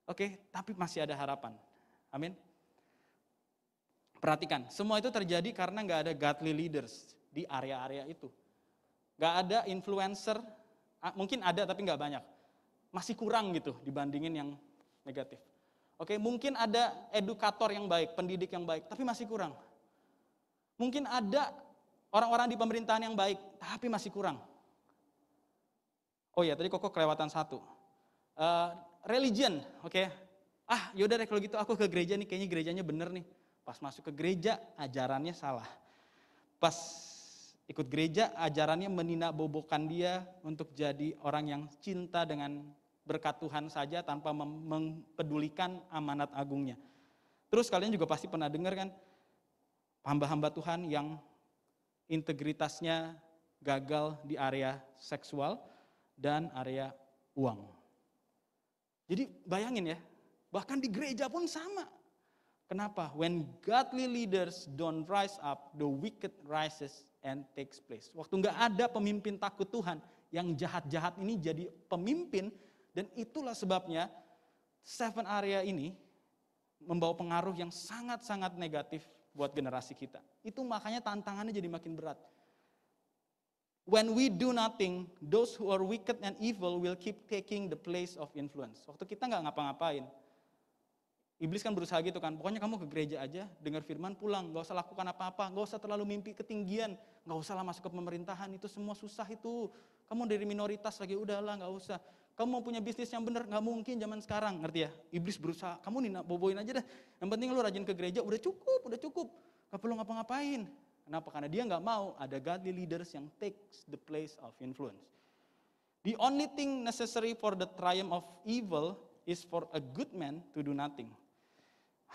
Oke, tapi masih ada harapan. Amin. Perhatikan, semua itu terjadi karena nggak ada godly leaders di area-area itu. Nggak ada influencer, mungkin ada tapi nggak banyak. Masih kurang gitu dibandingin yang negatif. Oke, mungkin ada edukator yang baik, pendidik yang baik, tapi masih kurang. Mungkin ada orang-orang di pemerintahan yang baik, tapi masih kurang. Oh ya, tadi Koko kelewatan satu. Religion, oke. Yaudah deh kalau gitu aku ke gereja nih, kayaknya gerejanya bener nih. Pas masuk ke gereja, ajarannya salah. Pas ikut gereja, ajarannya meninabobokan dia untuk jadi orang yang cinta dengan berkat Tuhan saja tanpa mempedulikan amanat agungnya. Terus kalian juga pasti pernah dengar kan, hamba-hamba Tuhan yang integritasnya gagal di area seksual dan area uang. Jadi bayangin ya, bahkan di gereja pun sama. Kenapa? When godly leaders don't rise up, the wicked rises and takes place. Waktu nggak ada pemimpin takut Tuhan, yang jahat-jahat ini jadi pemimpin, dan itulah sebabnya 7 area ini membawa pengaruh yang sangat-sangat negatif buat generasi kita. Itu makanya tantangannya jadi makin berat. When we do nothing, those who are wicked and evil will keep taking the place of influence. Waktu kita nggak ngapa-ngapain, iblis kan berusaha gitu kan, pokoknya kamu ke gereja aja, dengar firman pulang, nggak usah lakukan apa-apa, nggak usah terlalu mimpi ketinggian, nggak usah lah masuk ke pemerintahan, itu semua susah itu. Kamu dari minoritas lagi, udahlah nggak usah. Kamu mau punya bisnis yang benar, nggak mungkin zaman sekarang, ngerti ya? Iblis berusaha, kamu boboin aja deh, yang penting lu rajin ke gereja, udah cukup, nggak perlu ngapa-ngapain. Kenapa? Karena dia nggak mau ada godly leaders yang takes the place of influence. The only thing necessary for the triumph of evil is for a good man to do nothing.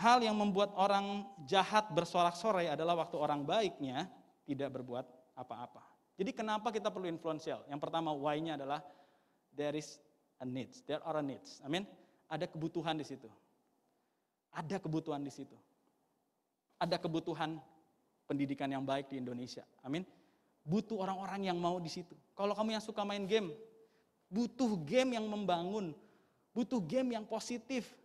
Hal yang membuat orang jahat bersorak-sorai adalah waktu orang baiknya tidak berbuat apa-apa. Jadi kenapa kita perlu influential? Yang pertama, why-nya adalah there is a needs, there are a needs. Amin. Ada kebutuhan di situ. Ada kebutuhan di situ. Ada kebutuhan pendidikan yang baik di Indonesia. Amin. Butuh orang-orang yang mau di situ. Kalau kamu yang suka main game, butuh game yang membangun, butuh game yang positif.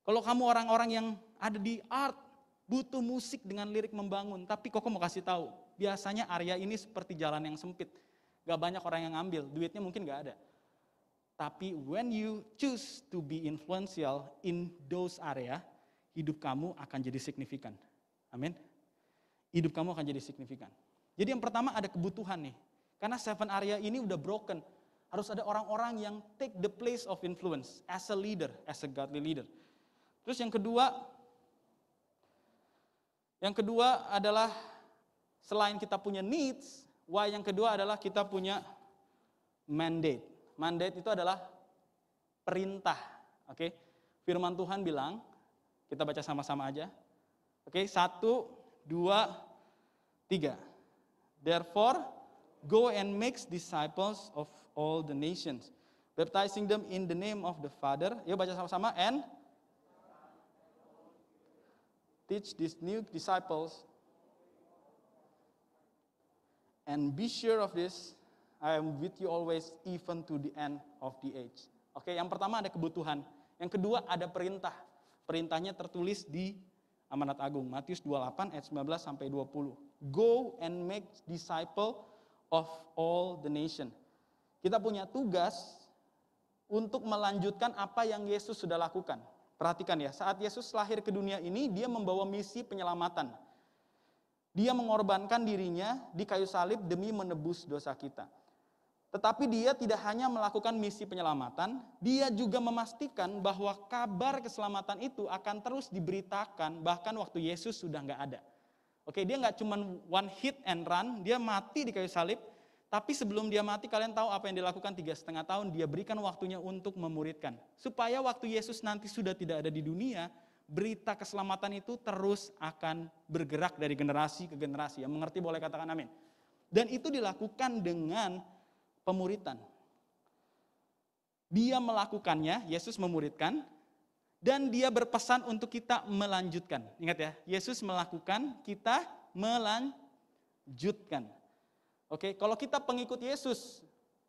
Kalau kamu orang-orang yang ada di art, butuh musik dengan lirik membangun. Tapi Koko mau kasih tahu, biasanya area ini seperti jalan yang sempit. Gak banyak orang yang ngambil, duitnya mungkin gak ada. Tapi when you choose to be influential in those area, hidup kamu akan jadi signifikan. Amin. Hidup kamu akan jadi signifikan. Jadi yang pertama ada kebutuhan nih. Karena 7 area ini udah broken. Harus ada orang-orang yang take the place of influence as a leader, as a godly leader. Terus yang kedua adalah selain kita punya needs, yang kedua adalah kita punya mandate. Mandate itu adalah perintah. Oke? Firman Tuhan bilang, kita baca sama-sama aja. Oke, 1, 2, 3. Therefore, go and make disciples of all the nations, baptizing them in the name of the Father. Yuk baca sama-sama, and teach these new disciples, and be sure of this, I am with you always, even to the end of the age. Oke, yang pertama ada kebutuhan. Yang kedua ada perintah. Perintahnya tertulis di Amanat Agung, Matius 28 ayat 19 sampai 20. Go and make disciple of all the nation. Kita punya tugas untuk melanjutkan apa yang Yesus sudah lakukan. Perhatikan ya, saat Yesus lahir ke dunia ini, dia membawa misi penyelamatan. Dia mengorbankan dirinya di kayu salib demi menebus dosa kita. Tetapi dia tidak hanya melakukan misi penyelamatan, dia juga memastikan bahwa kabar keselamatan itu akan terus diberitakan bahkan waktu Yesus sudah nggak ada. Oke, dia nggak cuma one hit and run, dia mati di kayu salib, tapi sebelum dia mati kalian tahu apa yang dilakukan 3,5 tahun, dia berikan waktunya untuk memuridkan. Supaya waktu Yesus nanti sudah tidak ada di dunia, berita keselamatan itu terus akan bergerak dari generasi ke generasi. Yang mengerti boleh katakan amin. Dan itu dilakukan dengan pemuritan. Dia melakukannya, Yesus memuridkan, dan dia berpesan untuk kita melanjutkan. Ingat ya, Yesus melakukan, kita melanjutkan. Oke, kalau kita pengikut Yesus,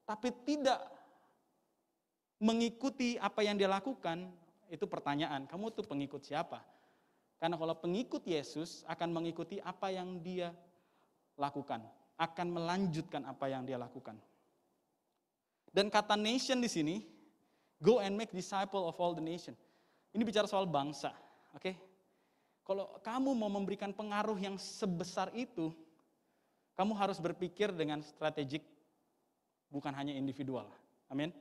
tapi tidak mengikuti apa yang dia lakukan, itu pertanyaan, kamu tuh pengikut siapa? Karena kalau pengikut Yesus akan mengikuti apa yang dia lakukan, akan melanjutkan apa yang dia lakukan. Dan kata nation di sini, go and make disciple of all the nation. Ini bicara soal bangsa, oke? Kalau kamu mau memberikan pengaruh yang sebesar itu, kamu harus berpikir dengan strategik, bukan hanya individual. Amin.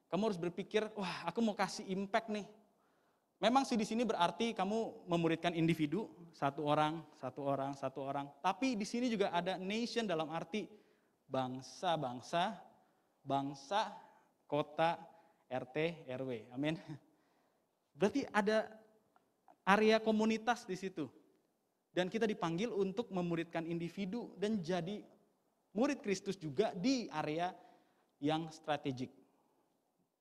Kamu harus berpikir, wah, aku mau kasih impact nih. Memang sih di sini berarti kamu memuridkan individu, satu orang, tapi di sini juga ada nation dalam arti bangsa, kota, RT, RW. Amin. Berarti ada area komunitas di situ. Dan kita dipanggil untuk memuridkan individu dan jadi murid Kristus juga di area yang strategik.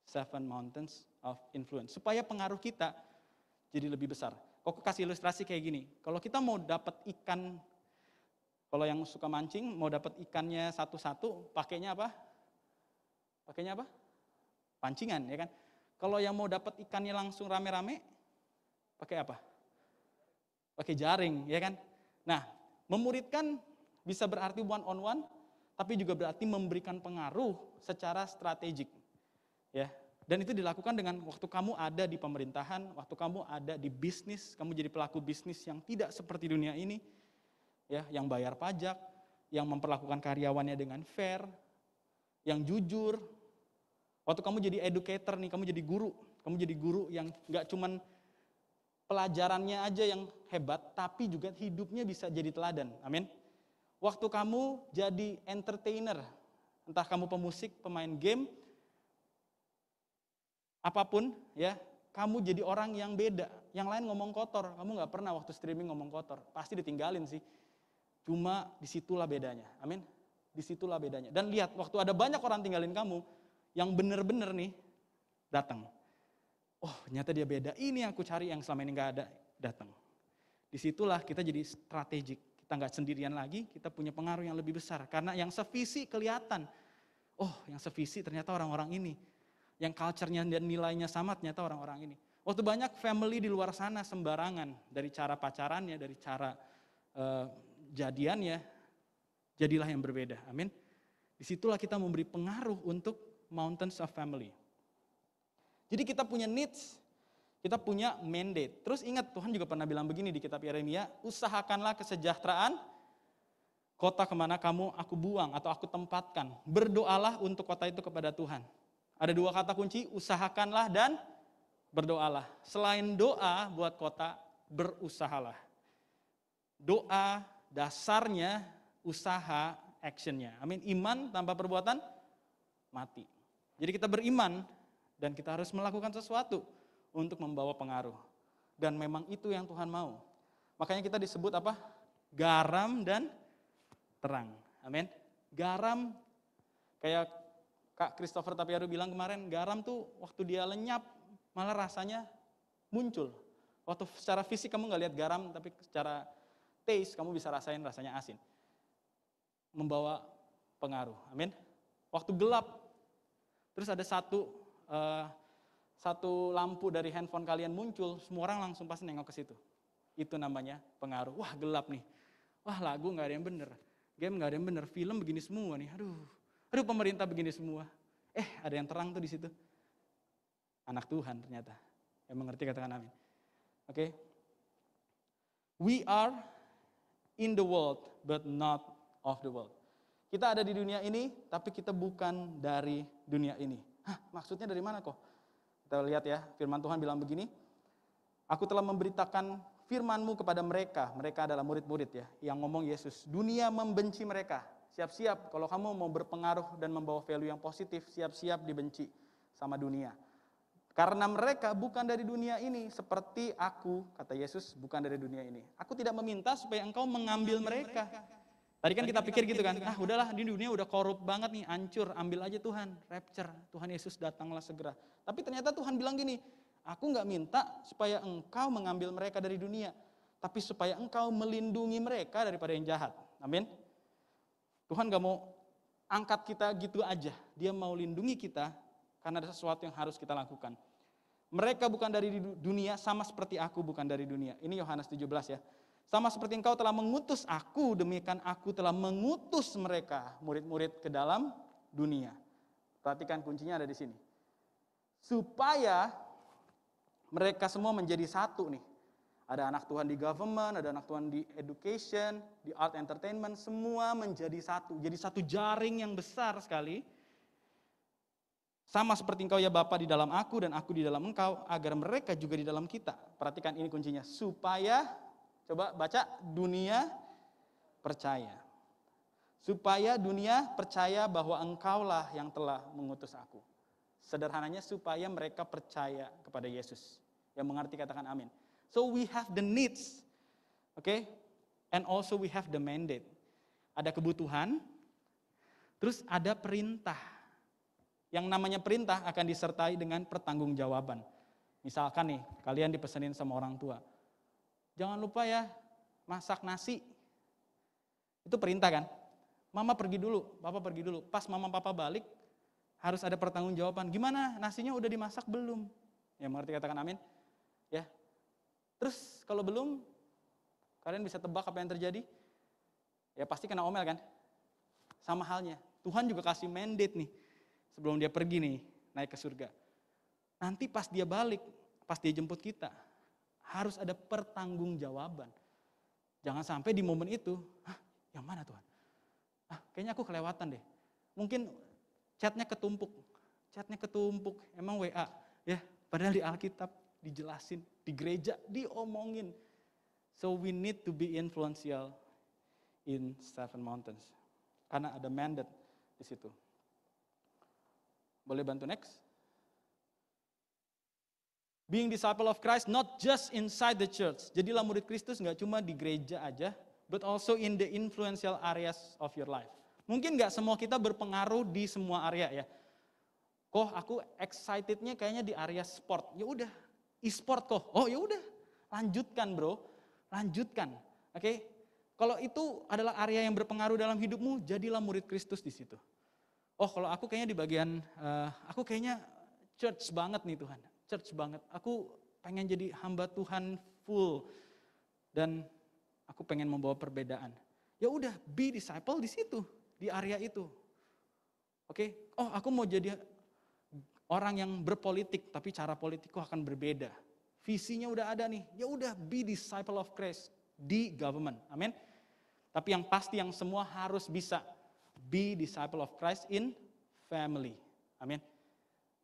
7 Mountains of Influence. Supaya pengaruh kita jadi lebih besar. Kok kasih ilustrasi kayak gini. Kalau kita mau dapat ikan, kalau yang suka mancing, mau dapat ikannya satu-satu, pakainya apa? Pancingan, ya kan? Kalau yang mau dapat ikannya langsung rame-rame, pakai apa? Pakai jaring, ya kan? Nah, memuridkan bisa berarti one on one, tapi juga berarti memberikan pengaruh secara strategik. Ya. Dan itu dilakukan dengan waktu kamu ada di pemerintahan, waktu kamu ada di bisnis, kamu jadi pelaku bisnis yang tidak seperti dunia ini, ya, yang bayar pajak, yang memperlakukan karyawannya dengan fair, yang jujur. Waktu kamu jadi educator nih, kamu jadi guru yang nggak cuman pelajarannya aja yang hebat, tapi juga hidupnya bisa jadi teladan. Amin. Waktu kamu jadi entertainer, entah kamu pemusik, pemain game, apapun, ya, kamu jadi orang yang beda. Yang lain ngomong kotor, kamu nggak pernah waktu streaming ngomong kotor, pasti ditinggalin sih. Cuma disitulah bedanya. Amin. Disitulah bedanya. Dan lihat, waktu ada banyak orang tinggalin kamu, yang bener-bener nih datang. Oh, ternyata dia beda. Ini yang aku cari yang selama ini nggak ada, datang. Disitulah kita jadi strategik. Kita nggak sendirian lagi, kita punya pengaruh yang lebih besar. Karena yang sevisi kelihatan. Oh, yang sevisi ternyata orang-orang ini. Yang culture-nya dan nilainya sama ternyata orang-orang ini. Waktu banyak family di luar sana sembarangan. Dari cara pacarannya, dari cara jadiannya. Jadilah yang berbeda. Amin. Disitulah kita memberi pengaruh untuk Mountains of Family. Jadi kita punya needs, kita punya mandate. Terus ingat, Tuhan juga pernah bilang begini di kitab Yeremia, usahakanlah kesejahteraan kota kemana aku buang atau aku tempatkan. Berdoalah untuk kota itu kepada Tuhan. Ada 2 kata kunci, usahakanlah dan berdoalah. Selain doa buat kota, berusahalah. Doa dasarnya, usaha actionnya. Amin. Iman tanpa perbuatan mati. Jadi kita beriman dan kita harus melakukan sesuatu untuk membawa pengaruh. Dan memang itu yang Tuhan mau. Makanya kita disebut apa? Garam dan terang. Amin. Garam, kayak Kak Christopher Tapiaru bilang kemarin, garam tuh waktu dia lenyap malah rasanya muncul. Waktu secara fisik kamu gak lihat garam, tapi secara taste kamu bisa rasain rasanya asin. Membawa pengaruh. Amin. Waktu gelap, terus ada satu lampu dari handphone kalian muncul, semua orang langsung pasti nengok ke situ. Itu namanya pengaruh. Wah, gelap nih. Wah, lagu nggak ada yang bener. Game nggak ada yang bener. Film begini semua nih. Aduh, pemerintah begini semua. Ada yang terang tuh di situ. Anak Tuhan ternyata. Yang mengerti katakan amin. Oke. We are in the world, but not of the world. Kita ada di dunia ini, tapi kita bukan dari dunia ini. Maksudnya dari mana kok? Kita lihat ya, firman Tuhan bilang begini, aku telah memberitakan firman-Mu kepada mereka adalah murid-murid ya, yang ngomong Yesus. Dunia membenci mereka, siap-siap kalau kamu mau berpengaruh dan membawa value yang positif, siap-siap dibenci sama dunia. Karena mereka bukan dari dunia ini, seperti aku, kata Yesus, bukan dari dunia ini. Aku tidak meminta supaya engkau mengambil mereka. Tadi kan kita pikir gitu kan, udahlah di dunia udah korup banget nih, hancur, ambil aja Tuhan, rapture, Tuhan Yesus datanglah segera. Tapi ternyata Tuhan bilang gini, aku gak minta supaya engkau mengambil mereka dari dunia, tapi supaya engkau melindungi mereka daripada yang jahat. Amin. Tuhan gak mau angkat kita gitu aja, dia mau lindungi kita karena ada sesuatu yang harus kita lakukan. Mereka bukan dari dunia, sama seperti aku bukan dari dunia. Ini Yohanes 17 ya. Sama seperti engkau telah mengutus aku, demikian aku telah mengutus mereka, murid-murid ke dalam dunia. Perhatikan kuncinya ada di sini. Supaya Mereka semua menjadi satu nih. Ada anak Tuhan di government, ada anak Tuhan di education, di art entertainment, semua menjadi satu. Jadi satu jaring yang besar sekali. Sama seperti engkau ya Bapa di dalam aku dan aku di dalam engkau, agar mereka juga di dalam kita. Perhatikan ini kuncinya, supaya, coba baca, dunia percaya. Supaya dunia percaya bahwa engkaulah yang telah mengutus aku. Sederhananya supaya mereka percaya kepada Yesus. Yang mengerti katakan amin. So we have the needs, okay? And also we have the mandate. Ada kebutuhan, terus ada perintah. Yang namanya perintah akan disertai dengan pertanggungjawaban. Misalkan nih, kalian dipesenin sama orang tua. Jangan lupa ya, masak nasi. Itu perintah kan? Mama pergi dulu, papa pergi dulu. Pas mama papa balik, harus ada pertanggungjawaban. Gimana, nasinya udah dimasak belum? Ya mengerti katakan amin? Ya. Terus kalau belum, kalian bisa tebak apa yang terjadi? Ya pasti kena omel kan? Sama halnya, Tuhan juga kasih mandate nih, sebelum dia pergi nih, naik ke surga. Nanti pas dia balik, pas dia jemput kita, harus ada pertanggungjawaban. Jangan sampai di momen itu, yang mana Tuhan? Kayaknya aku kelewatan deh. Mungkin chatnya ketumpuk, emang WA, ya padahal di Alkitab dijelasin, di gereja diomongin. So we need to be influential in Seven Mountains. Karena ada mandate di situ. Boleh bantu next? Being disciple of Christ not just inside the church. Jadilah murid Kristus nggak cuma di gereja aja, but also in the influential areas of your life. Mungkin nggak semua kita berpengaruh di semua area ya. Kok aku excitednya kayaknya di area sport. Ya udah, e-sport kok. Oh ya udah, lanjutkan bro, lanjutkan. Oke? Kalau itu adalah area yang berpengaruh dalam hidupmu, jadilah murid Kristus di situ. Oh kalau aku kayaknya di bagian, aku kayaknya church banget nih Tuhan, church banget. Aku pengen jadi hamba Tuhan full dan aku pengen membawa perbedaan. Ya udah, be disciple di situ, di area itu. Oke? Oh aku mau jadi orang yang berpolitik, tapi cara politikku akan berbeda. Visinya udah ada nih, ya udah be disciple of Christ di government, amin. Tapi yang pasti yang semua harus bisa be disciple of Christ in family, amin.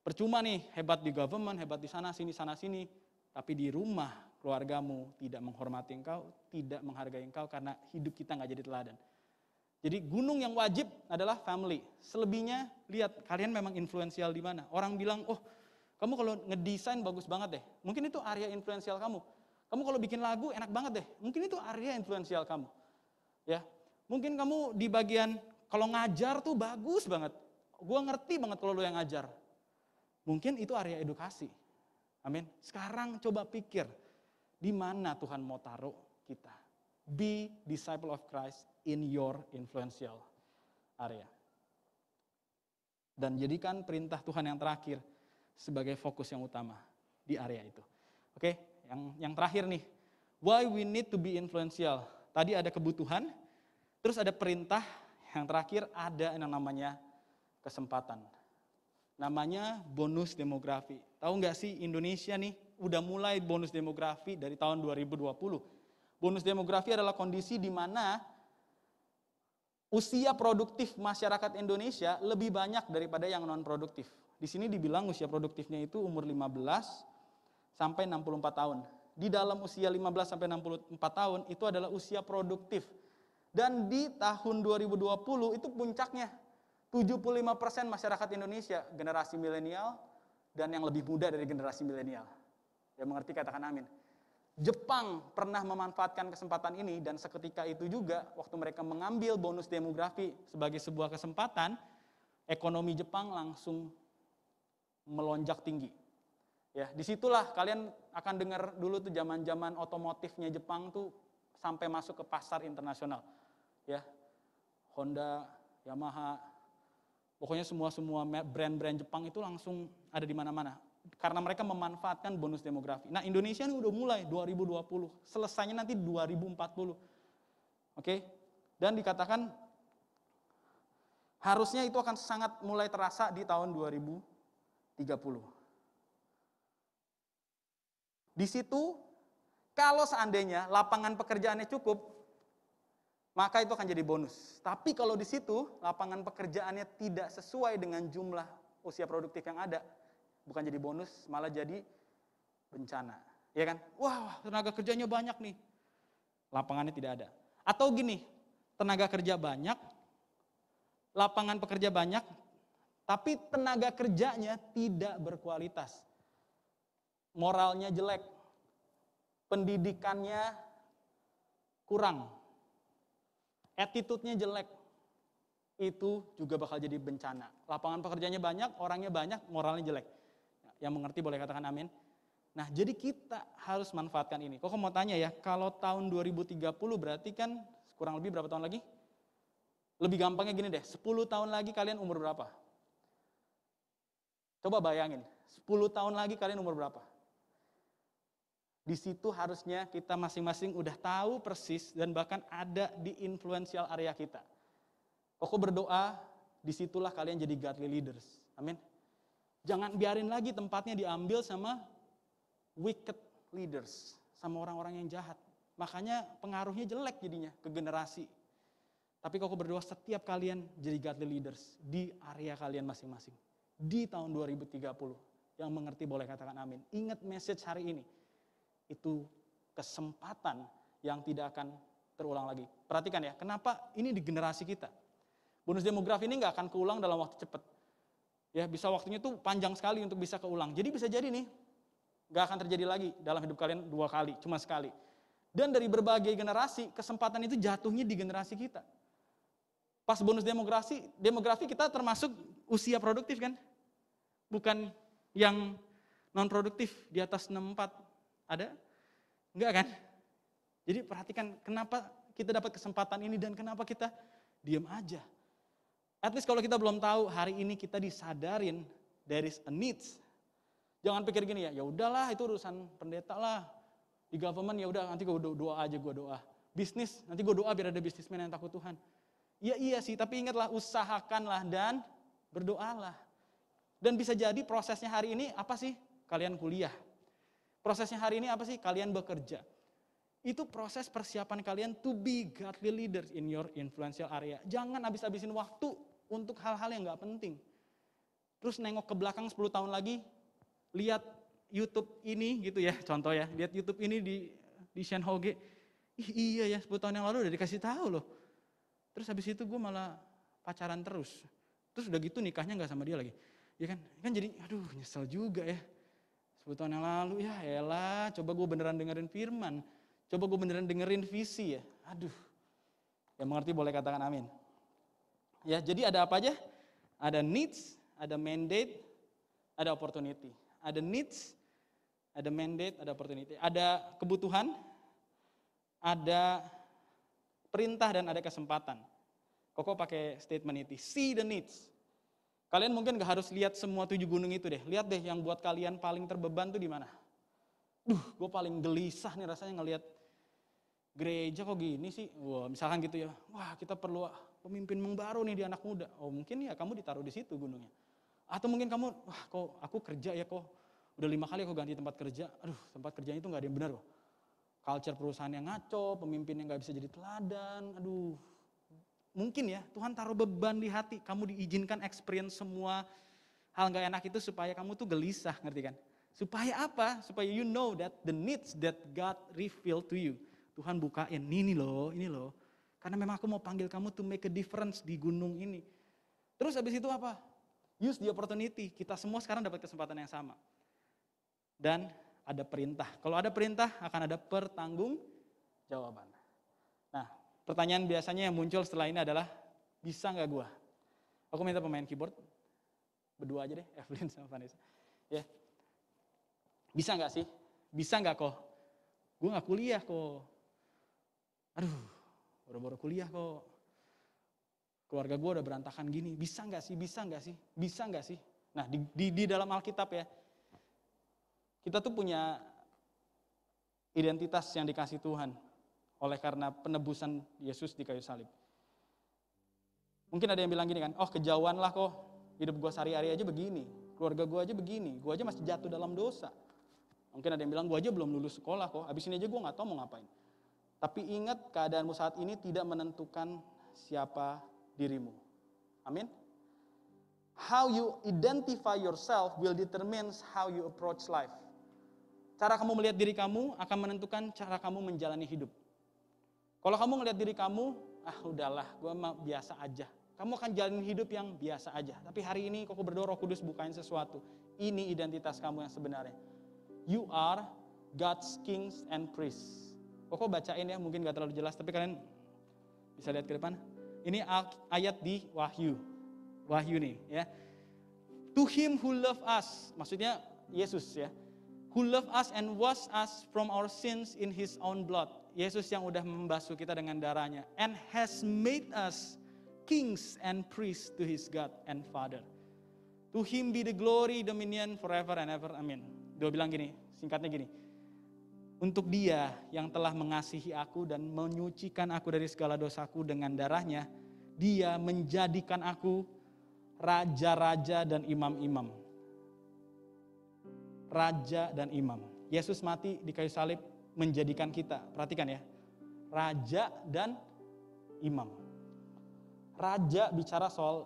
Percuma nih hebat di government, hebat di sana sini, tapi di rumah keluargamu tidak menghormati engkau, tidak menghargai engkau karena hidup kita nggak jadi teladan. Jadi gunung yang wajib adalah family. Selebihnya lihat kalian memang influensial di mana. Orang bilang, oh kamu kalau ngedesain bagus banget deh. Mungkin itu area influensial kamu. Kamu kalau bikin lagu enak banget deh. Mungkin itu area influensial kamu. Ya, mungkin kamu di bagian kalau ngajar tuh bagus banget. Gua ngerti banget kalau lu yang ngajar. Mungkin itu area edukasi. Amin. Sekarang coba pikir di mana Tuhan mau taruh kita. Be disciple of Christ in your influential area. Dan jadikan perintah Tuhan yang terakhir sebagai fokus yang utama di area itu. Oke, yang terakhir nih. Why we need to be influential. Tadi ada kebutuhan, terus ada perintah, yang terakhir ada yang namanya kesempatan. Namanya bonus demografi. Tahu nggak sih Indonesia nih udah mulai bonus demografi dari tahun 2020. Bonus demografi adalah kondisi di mana usia produktif masyarakat Indonesia lebih banyak daripada yang non produktif. Di sini dibilang usia produktifnya itu umur 15 sampai 64 tahun. Di dalam usia 15 sampai 64 tahun itu adalah usia produktif. Dan di tahun 2020 itu puncaknya 75% masyarakat Indonesia generasi milenial dan yang lebih muda dari generasi milenial. Yang mengerti katakan amin. Jepang pernah memanfaatkan kesempatan ini dan seketika itu juga waktu mereka mengambil bonus demografi sebagai sebuah kesempatan, ekonomi Jepang langsung melonjak tinggi. Ya, disitulah kalian akan dengar dulu tuh zaman-zaman otomotifnya Jepang tuh sampai masuk ke pasar internasional. Ya, Honda, Yamaha, pokoknya semua brand-brand Jepang itu langsung ada di mana-mana. Karena mereka memanfaatkan bonus demografi. Nah Indonesia ini udah mulai 2020, selesainya nanti 2040. Oke? Dan dikatakan harusnya itu akan sangat mulai terasa di tahun 2030. Di situ, kalau seandainya lapangan pekerjaannya cukup, maka itu akan jadi bonus. Tapi kalau di situ lapangan pekerjaannya tidak sesuai dengan jumlah usia produktif yang ada, bukan jadi bonus, malah jadi bencana. Ya kan? Wah, tenaga kerjanya banyak nih. Lapangannya tidak ada. Atau gini, tenaga kerja banyak, lapangan pekerja banyak, tapi tenaga kerjanya tidak berkualitas. Moralnya jelek, pendidikannya kurang, attitude-nya jelek, itu juga bakal jadi bencana. Lapangan pekerjaannya banyak, orangnya banyak, moralnya jelek. Yang mengerti boleh katakan amin. Nah, jadi kita harus manfaatkan ini. Kok mau tanya ya, kalau tahun 2030 berarti kan kurang lebih berapa tahun lagi? Lebih gampangnya gini deh, 10 tahun lagi kalian umur berapa? Coba bayangin, 10 tahun lagi kalian umur berapa? Di situ harusnya kita masing-masing udah tahu persis dan bahkan ada di influential area kita. Koko berdoa, disitulah kalian jadi godly leaders. Amin. Jangan biarin lagi tempatnya diambil sama wicked leaders, sama orang-orang yang jahat. Makanya pengaruhnya jelek jadinya ke generasi. Tapi koko berdoa setiap kalian jadi godly leaders di area kalian masing-masing. Di tahun 2030. Yang mengerti boleh katakan amin. Ingat message hari ini. Itu kesempatan yang tidak akan terulang lagi. Perhatikan ya, kenapa ini di generasi kita. Bonus demografi ini nggak akan keulang dalam waktu cepat. Ya, bisa waktunya tuh panjang sekali untuk bisa keulang. Jadi bisa jadi nih, nggak akan terjadi lagi dalam hidup kalian 2 kali, cuma sekali. Dan dari berbagai generasi, kesempatan itu jatuhnya di generasi kita. Pas bonus demografi kita termasuk usia produktif kan? Bukan yang non produktif di atas 64. Ada? Enggak kan? Jadi perhatikan kenapa kita dapat kesempatan ini dan kenapa kita diam aja. At least kalau kita belum tahu, hari ini kita disadarin there is a needs. Jangan pikir gini ya udahlah itu urusan pendeta lah. Di government ya udah nanti gue doa aja gue doa. Bisnis, nanti gue doa biar ada bisnismen yang takut Tuhan. Iya sih, tapi ingatlah usahakanlah dan berdoalah. Dan bisa jadi prosesnya hari ini apa sih? Kalian kuliah. Prosesnya hari ini apa sih? Kalian bekerja. Itu proses persiapan kalian to be godly leaders in your influential area. Jangan habis-habisin waktu untuk hal-hal yang gak penting. Terus nengok ke belakang 10 tahun lagi, lihat YouTube ini gitu ya, contoh ya. Lihat YouTube ini di Shen Hoge. Iya ya, 10 tahun yang lalu udah dikasih tahu loh. Terus habis itu gue malah pacaran terus. Terus udah gitu nikahnya gak sama dia lagi. Ya kan jadi aduh nyesel juga ya. 10 tahun yang lalu, ya elah, coba gue beneran dengerin firman. Coba gue beneran dengerin visi ya. Aduh, yang mengerti boleh katakan amin. Ya, jadi ada apa aja? Ada needs, ada mandate, ada opportunity. Ada needs, ada mandate, ada opportunity. Ada kebutuhan, ada perintah dan ada kesempatan. Koko pakai statement itu, see the needs. Kalian mungkin gak harus lihat semua 7 gunung itu deh. Lihat deh yang buat kalian paling terbeban tuh di mana. Gue paling gelisah nih rasanya ngelihat gereja kok gini sih. Wah, misalkan gitu ya. Wah, kita perlu pemimpin baru nih di anak muda. Oh, mungkin ya kamu ditaruh di situ gunungnya. Atau mungkin kamu, wah kok aku kerja ya kok. Udah 5 kali aku ganti tempat kerja. Aduh, tempat kerjanya itu gak ada yang benar loh. Culture perusahaan yang ngaco, pemimpin yang gak bisa jadi teladan. Aduh. Mungkin ya, Tuhan taruh beban di hati, kamu diizinkan experience semua hal gak enak itu supaya kamu tuh gelisah, ngerti kan? Supaya apa? Supaya you know that the needs that God reveal to you. Tuhan bukain, ini loh. Karena memang aku mau panggil kamu to make a difference di gunung ini. Terus habis itu apa? Use the opportunity, kita semua sekarang dapat kesempatan yang sama. Dan ada perintah, kalau ada perintah akan ada pertanggungjawaban. Nah, pertanyaan biasanya yang muncul setelah ini adalah, bisa gak gue? Aku minta pemain keyboard, berdua aja deh, Evelyn sama Vanessa. Ya, bisa gak sih? Bisa gak kok? Gue gak kuliah kok. Aduh, baru-baru kuliah kok. Keluarga gue udah berantakan gini, bisa gak sih? Bisa gak sih? Bisa gak sih? Nah, di dalam Alkitab ya, kita tuh punya identitas yang dikasih Tuhan. Oleh karena penebusan Yesus di kayu salib. Mungkin ada yang bilang gini kan, oh kejauhan lah kok, hidup gue sehari-hari aja begini, keluarga gue aja begini, gue aja masih jatuh dalam dosa. Mungkin ada yang bilang, gue aja belum lulus sekolah kok, abis ini aja gue gak tahu mau ngapain. Tapi ingat, keadaanmu saat ini tidak menentukan siapa dirimu. Amin. How you identify yourself will determine how you approach life. Cara kamu melihat diri kamu akan menentukan cara kamu menjalani hidup. Kalau kamu melihat diri kamu, udahlah, gue mah biasa aja. Kamu akan jalanin hidup yang biasa aja. Tapi hari ini Koko berdoa Roh Kudus bukain sesuatu. Ini identitas kamu yang sebenarnya. You are God's kings and priests. Koko bacain ya, mungkin gak terlalu jelas, tapi kalian bisa lihat ke depan. Ini ayat di Wahyu. Wahyu nih ya. To him who love us, maksudnya Yesus ya. Who love us and wash us from our sins in his own blood. Yesus yang udah membasuh kita dengan darahnya. And has made us kings and priests to his God and Father. To him be the glory, dominion forever and ever. Amin. Dia bilang gini, singkatnya gini. Untuk dia yang telah mengasihi aku dan menyucikan aku dari segala dosaku dengan darahnya, dia menjadikan aku raja-raja dan imam-imam. Raja dan imam. Yesus mati di kayu salib menjadikan kita, perhatikan ya, raja dan imam. Raja bicara soal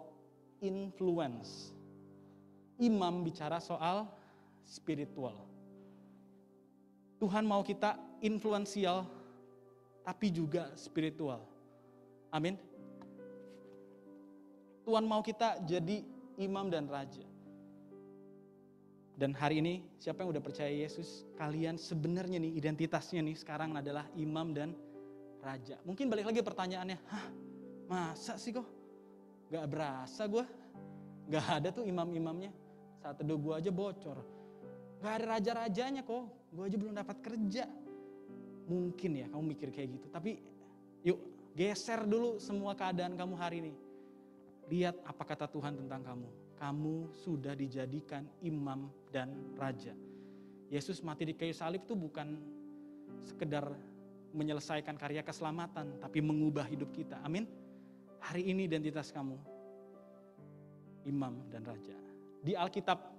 influence. Imam bicara soal spiritual. Tuhan mau kita influensial tapi juga spiritual. Amin. Tuhan mau kita jadi imam dan raja. Dan hari ini siapa yang udah percaya Yesus, kalian sebenarnya nih identitasnya nih sekarang adalah imam dan raja. Mungkin balik lagi pertanyaannya, masa sih kok gak berasa gue? Gak ada tuh imam-imamnya. Saat teduh gue aja bocor. Gak ada raja-rajanya kok, gue aja belum dapat kerja. Mungkin ya kamu mikir kayak gitu. Tapi yuk geser dulu semua keadaan kamu hari ini. Lihat apa kata Tuhan tentang kamu. Kamu sudah dijadikan imam dan raja. Yesus mati di kayu salib itu bukan sekedar menyelesaikan karya keselamatan, tapi mengubah hidup kita. Amin. Hari ini identitas kamu imam dan raja. Di Alkitab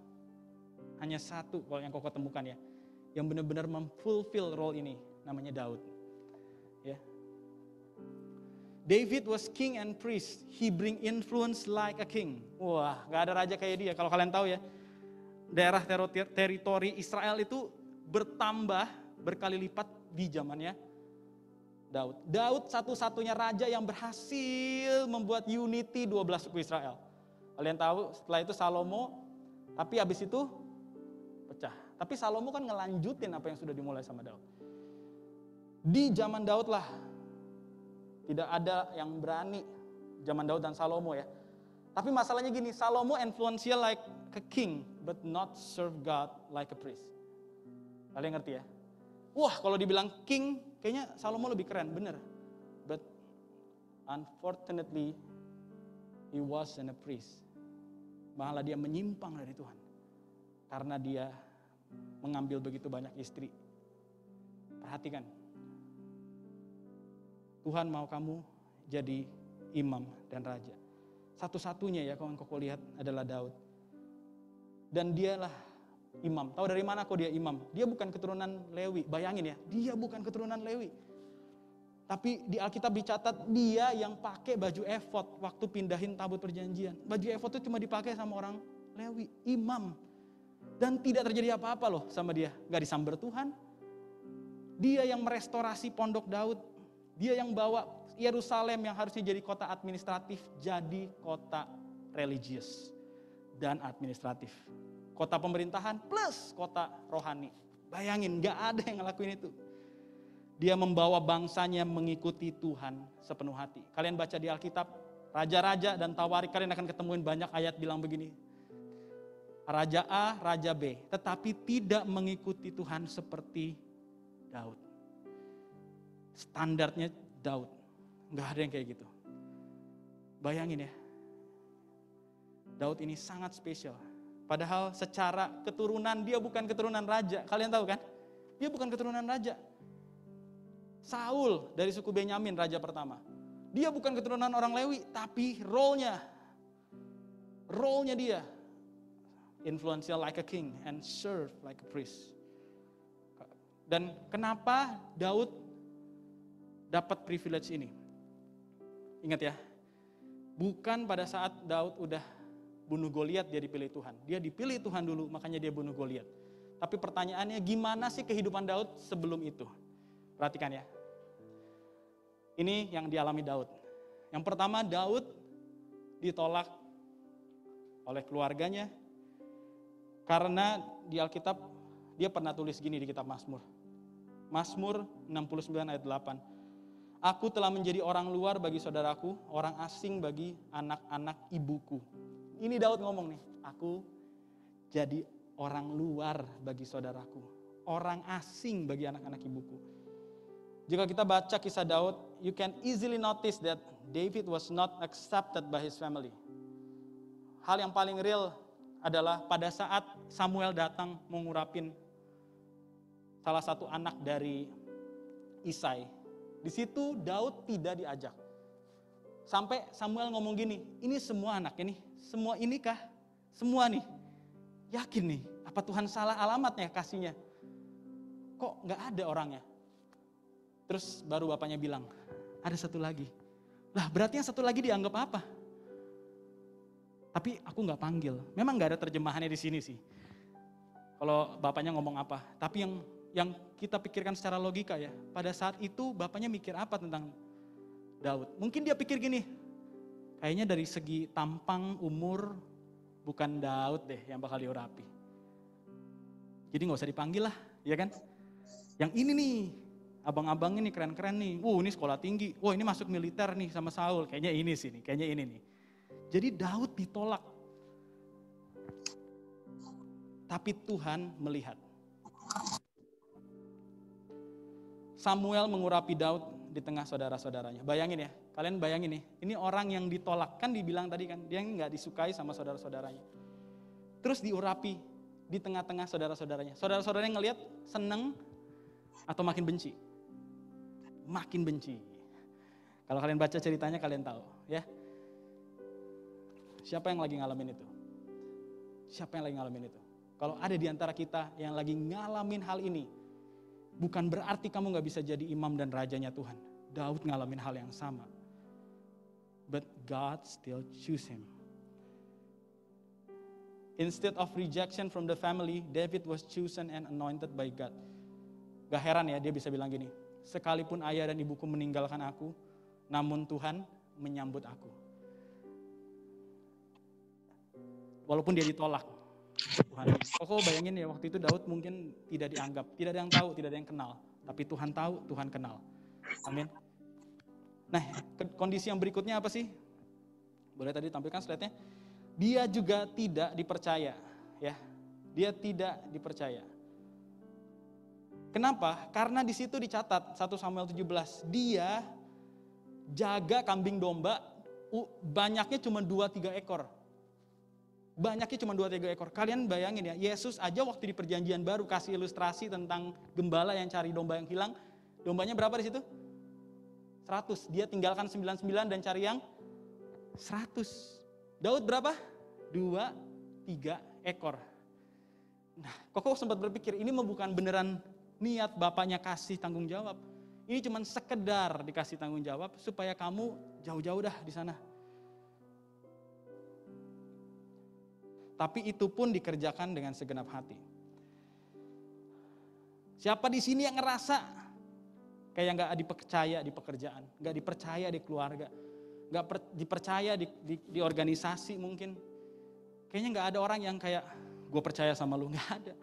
hanya satu kalau yang Koko temukan ya, yang benar-benar memfulfill role ini, namanya Daud. Ya. David was king and priest. He bring influence like a king. Wah, gak ada raja kayak dia. Kalau kalian tahu ya, daerah teritori Israel itu bertambah berkali lipat di zamannya Daud. Daud satu-satunya raja yang berhasil membuat unity 12 suku Israel. Kalian tahu setelah itu Salomo, tapi habis itu pecah. Tapi Salomo kan ngelanjutin apa yang sudah dimulai sama Daud. Di zaman Daud lah, tidak ada yang berani zaman Daud dan Salomo ya. Tapi masalahnya gini, Salomo influential like a king, but not serve God like a priest. Kalian ngerti ya? Wah, kalau dibilang king, kayaknya Salomo lebih keren, bener. But unfortunately, he wasn't a priest. Malah dia menyimpang dari Tuhan. Karena dia mengambil begitu banyak istri. Perhatikan. Tuhan mau kamu jadi imam dan raja. Satu-satunya ya kalau kau lihat adalah Daud. Dan dialah imam. Tahu dari mana kok dia imam? Dia bukan keturunan Lewi. Bayangin ya, dia bukan keturunan Lewi. Tapi di Alkitab dicatat dia yang pakai baju efod waktu pindahin tabut perjanjian. Baju efod itu cuma dipakai sama orang Lewi, imam. Dan tidak terjadi apa-apa loh sama dia. Gak disamber Tuhan. Dia yang merestorasi pondok Daud. Dia yang bawa Yerusalem yang harusnya jadi kota administratif, jadi kota religius dan administratif. Kota pemerintahan plus kota rohani. Bayangin, gak ada yang ngelakuin itu. Dia membawa bangsanya mengikuti Tuhan sepenuh hati. Kalian baca di Alkitab, raja-raja dan Tawarik, kalian akan ketemuin banyak ayat bilang begini. Raja A, Raja B, tetapi tidak mengikuti Tuhan seperti Daud. Standarnya Daud, gak ada yang kayak gitu. Bayangin ya, Daud ini sangat spesial. Padahal secara keturunan dia bukan keturunan raja. Kalian tahu kan? Dia bukan keturunan raja. Saul dari suku Benyamin, raja pertama. Dia bukan keturunan orang Lewi, tapi role-nya dia influential like a king and serve like a priest. Dan kenapa Daud dapat privilege ini? Ingat ya, bukan pada saat Daud udah bunuh Goliat dia dipilih Tuhan. Dia dipilih Tuhan dulu, makanya dia bunuh Goliat. Tapi pertanyaannya, gimana sih kehidupan Daud sebelum itu? Perhatikan ya. Ini yang dialami Daud. Yang pertama, Daud ditolak oleh keluarganya karena di Alkitab dia pernah tulis gini di kitab Mazmur. Mazmur 69 ayat 8. Aku telah menjadi orang luar bagi saudaraku, orang asing bagi anak-anak ibuku. Ini Daud ngomong nih, aku jadi orang luar bagi saudaraku, orang asing bagi anak-anak ibuku. Jika kita baca kisah Daud, you can easily notice that David was not accepted by his family. Hal yang paling real adalah pada saat Samuel datang mengurapin salah satu anak dari Isai. Di situ Daud tidak diajak. Sampai Samuel ngomong gini, ini semua anaknya nih, semua ini kah? Semua nih. Yakin nih, apa Tuhan salah alamatnya kasihnya? Kok gak ada orangnya? Terus baru bapaknya bilang, ada satu lagi. Lah berarti yang satu lagi dianggap apa? Tapi aku gak panggil. Memang gak ada terjemahannya di sini sih. Kalau bapaknya ngomong apa. Tapi yang kita pikirkan secara logika ya. Pada saat itu bapaknya mikir apa tentang Daud? Mungkin dia pikir gini, kayaknya dari segi tampang, umur, bukan Daud deh yang bakal diurapi. Jadi gak usah dipanggil lah, ya kan? Yang ini nih, abang-abang ini keren-keren nih. Ini sekolah tinggi. Ini masuk militer nih sama Saul. Kayaknya ini sih nih, kayaknya ini nih. Jadi Daud ditolak. Tapi Tuhan melihat. Samuel mengurapi Daud di tengah saudara-saudaranya. Bayangin ya, kalian bayangin nih. Ini orang yang ditolak, kan dibilang tadi kan, dia nggak disukai sama saudara-saudaranya. Terus diurapi di tengah-tengah saudara-saudaranya. Saudara-saudaranya ngelihat seneng atau makin benci? Makin benci. Kalau kalian baca ceritanya kalian tahu ya. Siapa yang lagi ngalamin itu? Siapa yang lagi ngalamin itu? Kalau ada di antara kita yang lagi ngalamin hal ini, bukan berarti kamu gak bisa jadi imam dan rajanya Tuhan. Daud ngalamin hal yang sama. But God still choose him. Instead of rejection from the family, David was chosen and anointed by God. Gak heran ya dia bisa bilang gini, sekalipun ayah dan ibuku meninggalkan aku, namun Tuhan menyambut aku. Walaupun dia ditolak Tuhan. Kok bayangin ya waktu itu Daud mungkin tidak dianggap, tidak ada yang tahu, tidak ada yang kenal. Tapi Tuhan tahu, Tuhan kenal. Amin. Nah, kondisi yang berikutnya apa sih? Boleh tadi tampilkan slide-nya. Dia juga tidak dipercaya, ya. Dia tidak dipercaya. Kenapa? Karena di situ dicatat 1 Samuel 17, dia jaga kambing domba, banyaknya cuma 2-3 ekor. Banyaknya cuma 2-3 ekor. Kalian bayangin ya, Yesus aja waktu di perjanjian baru kasih ilustrasi tentang gembala yang cari domba yang hilang. Dombanya berapa di situ? 100. Dia tinggalkan 99 dan cari yang 100. Daud berapa? 2-3 ekor. Nah, Koko sempat berpikir ini mah bukan beneran niat bapaknya kasih tanggung jawab. Ini cuma sekedar dikasih tanggung jawab supaya kamu jauh-jauh dah di sana. Tapi itu pun dikerjakan dengan segenap hati. Siapa di sini yang ngerasa kayak gak dipercaya di pekerjaan, gak dipercaya di keluarga, gak dipercaya di organisasi mungkin. Kayaknya gak ada orang yang kayak gue percaya sama lu, gak ada.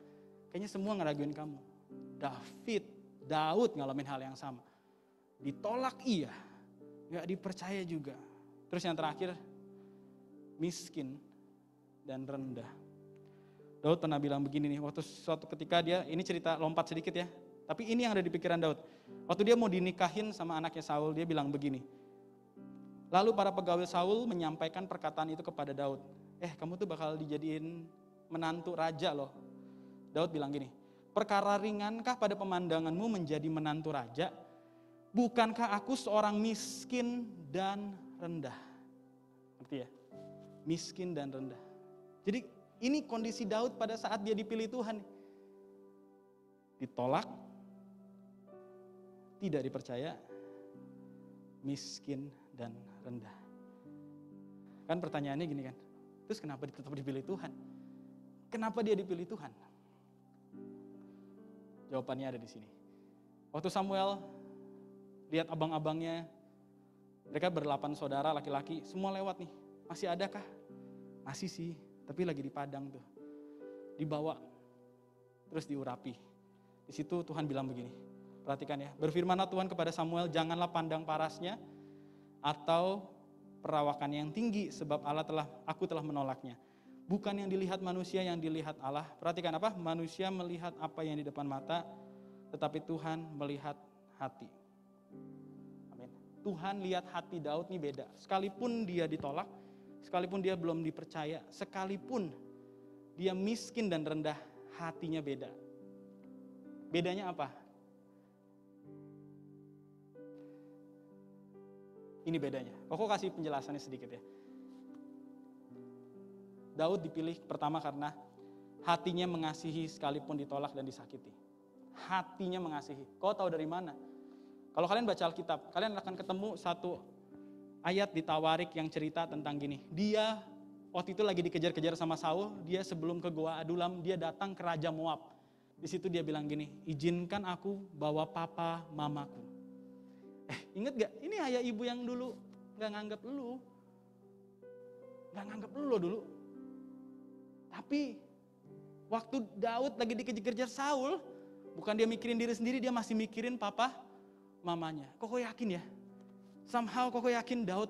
Kayaknya semua ngeraguin kamu. Daud ngalamin hal yang sama. Ditolak iya, gak dipercaya juga. Terus yang terakhir, miskin dan rendah. Daud pernah bilang begini nih, waktu suatu ketika dia, ini cerita lompat sedikit ya, tapi ini yang ada di pikiran Daud. Waktu dia mau dinikahin sama anaknya Saul, dia bilang begini. Lalu para pegawai Saul menyampaikan perkataan itu kepada Daud. Kamu tuh bakal dijadiin menantu raja loh. Daud bilang gini, perkara ringankah pada pemandanganmu menjadi menantu raja? Bukankah aku seorang miskin dan rendah? Ngerti ya? Miskin dan rendah. Jadi ini kondisi Daud pada saat dia dipilih Tuhan. Ditolak, tidak dipercaya, miskin, dan rendah. Kan pertanyaannya gini kan, terus kenapa dia tetap dipilih Tuhan? Kenapa dia dipilih Tuhan? Jawabannya ada di sini. Waktu Samuel lihat abang-abangnya, mereka ber8 saudara laki-laki, semua lewat nih. Masih adakah? Masih sih, tapi lagi di padang tuh. Dibawa, terus diurapi. Di situ Tuhan bilang begini, perhatikan ya. Berfirmanlah Tuhan kepada Samuel, janganlah pandang parasnya atau perawakan yang tinggi, sebab aku telah menolaknya. Bukan yang dilihat manusia, yang dilihat Allah. Perhatikan apa? Manusia melihat apa yang di depan mata, tetapi Tuhan melihat hati. Amin. Tuhan lihat hati Daud nih beda. Sekalipun dia ditolak, sekalipun dia belum dipercaya, sekalipun dia miskin dan rendah, hatinya beda. Bedanya apa? Ini bedanya. Koko kasih penjelasannya sedikit ya. Daud dipilih pertama karena hatinya mengasihi sekalipun ditolak dan disakiti. Hatinya mengasihi. Kau tahu dari mana? Kalau kalian baca Alkitab, kalian akan ketemu satu ayat di Tawarik yang cerita tentang gini. Dia waktu itu lagi dikejar-kejar sama Saul, dia sebelum ke Gua Adulam, dia datang ke Raja Moab. Di situ dia bilang gini, izinkan aku bawa papa mamaku. Ingat gak? Ini ayah ibu yang dulu gak nganggap lu. Gak nganggap lu loh dulu. Tapi waktu Daud lagi dikejar-kejar Saul, bukan dia mikirin diri sendiri, dia masih mikirin papa mamanya. Kok yakin ya? Somehow kok yakin Daud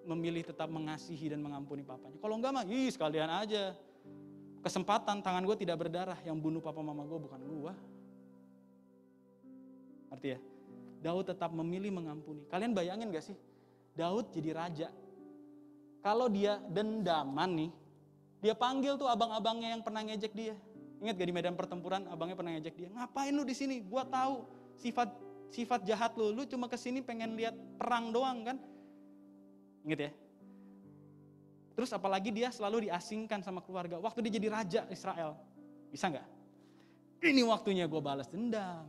memilih tetap mengasihi dan mengampuni papanya. Kalau enggak mah, sekalian aja. Kesempatan tangan gue tidak berdarah, yang bunuh papa mama gue bukan gue. Arti ya? Daud tetap memilih mengampuni. Kalian bayangin gak sih? Daud jadi raja. Kalau dia dendaman nih, dia panggil tuh abang-abangnya yang pernah ngejek dia. Ingat gak di medan pertempuran abangnya pernah ngejek dia? Ngapain lu di sini? Gua tahu sifat jahat lu. Lu cuma kesini pengen lihat perang doang kan? Ingat ya? Terus apalagi dia selalu diasingkan sama keluarga. Waktu dia jadi raja Israel. Bisa gak? Ini waktunya gue balas dendam.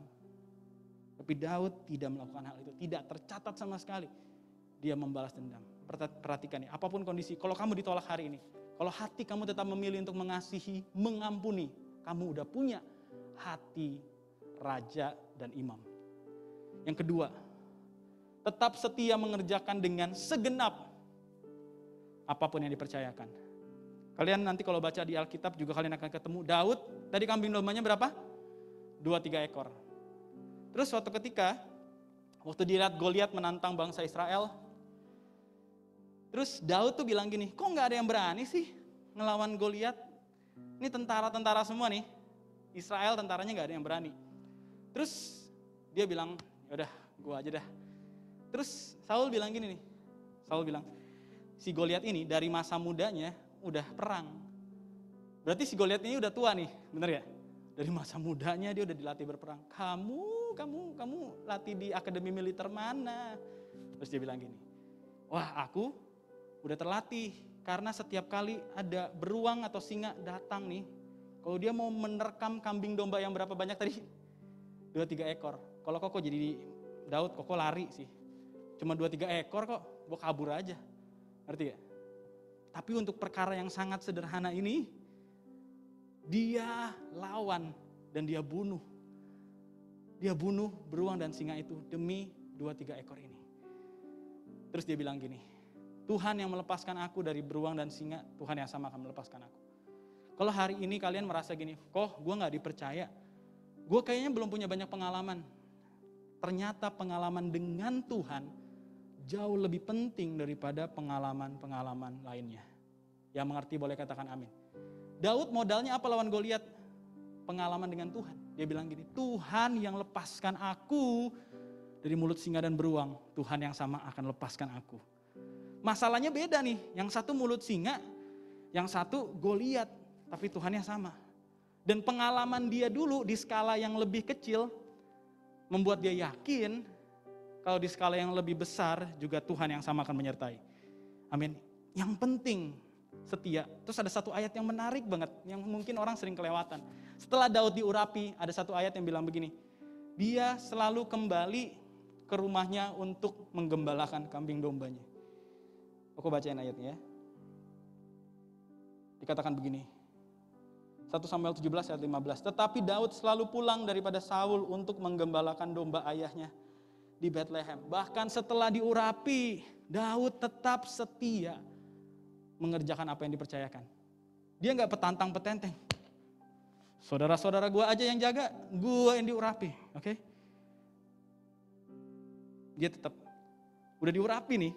Tapi Daud tidak melakukan hal itu. Tidak tercatat sama sekali. Dia membalas dendam. Perhatikan ya, apapun kondisi. Kalau kamu ditolak hari ini. Kalau hati kamu tetap memilih untuk mengasihi, mengampuni. Kamu udah punya hati raja dan imam. Yang kedua, tetap setia mengerjakan dengan segenap apapun yang dipercayakan. Kalian nanti kalau baca di Alkitab juga kalian akan ketemu Daud. Tadi kambing dombanya berapa? 2-3 ekor. Terus suatu ketika, waktu dilihat Goliat menantang bangsa Israel, terus Daud tuh bilang gini, kok gak ada yang berani sih ngelawan Goliat? Ini tentara-tentara semua nih, Israel tentaranya gak ada yang berani. Terus dia bilang, yaudah gue aja dah. Terus Saul bilang gini nih, Saul bilang, si Goliat ini dari masa mudanya udah perang. Berarti si Goliat ini udah tua nih, bener ya? Dari masa mudanya dia udah dilatih berperang. Kamu latih di akademi militer mana? Terus dia bilang gini, wah aku udah terlatih karena setiap kali ada beruang atau singa datang nih, kalau dia mau menerkam kambing domba yang berapa banyak tadi? 2-3 ekor. Kalau kok jadi Daud, kok lari sih. Cuma 2-3 ekor kok, gue kabur aja. Ngerti gak? Tapi untuk perkara yang sangat sederhana ini, dia lawan dan dia bunuh. Dia bunuh beruang dan singa itu demi 2-3 ekor ini. Terus dia bilang gini, Tuhan yang melepaskan aku dari beruang dan singa, Tuhan yang sama akan melepaskan aku. Kalau hari ini kalian merasa gini, kok gue gak dipercaya, gue kayaknya belum punya banyak pengalaman. Ternyata pengalaman dengan Tuhan jauh lebih penting daripada pengalaman-pengalaman lainnya. Yang mengerti boleh katakan amin. Daud modalnya apa lawan Goliat? Pengalaman dengan Tuhan. Dia bilang gini, Tuhan yang lepaskan aku dari mulut singa dan beruang, Tuhan yang sama akan lepaskan aku. Masalahnya beda nih, yang satu mulut singa, yang satu Goliat, tapi Tuhan yang sama. Dan pengalaman dia dulu di skala yang lebih kecil, membuat dia yakin kalau di skala yang lebih besar juga Tuhan yang sama akan menyertai. Amin. Yang penting setia. Terus ada satu ayat yang menarik banget, yang mungkin orang sering kelewatan. Setelah Daud diurapi, ada satu ayat yang bilang begini, dia selalu kembali ke rumahnya untuk menggembalakan kambing dombanya. Aku bacain ayatnya ya. Dikatakan begini. 1 Samuel 17 ayat 15. Tetapi Daud selalu pulang daripada Saul untuk menggembalakan domba ayahnya di Bethlehem. Bahkan setelah diurapi, Daud tetap setia mengerjakan apa yang dipercayakan. Dia gak petantang-petenteng. Saudara-saudara gue aja yang jaga, gue yang diurapi. Oke? Dia tetap, udah diurapi nih,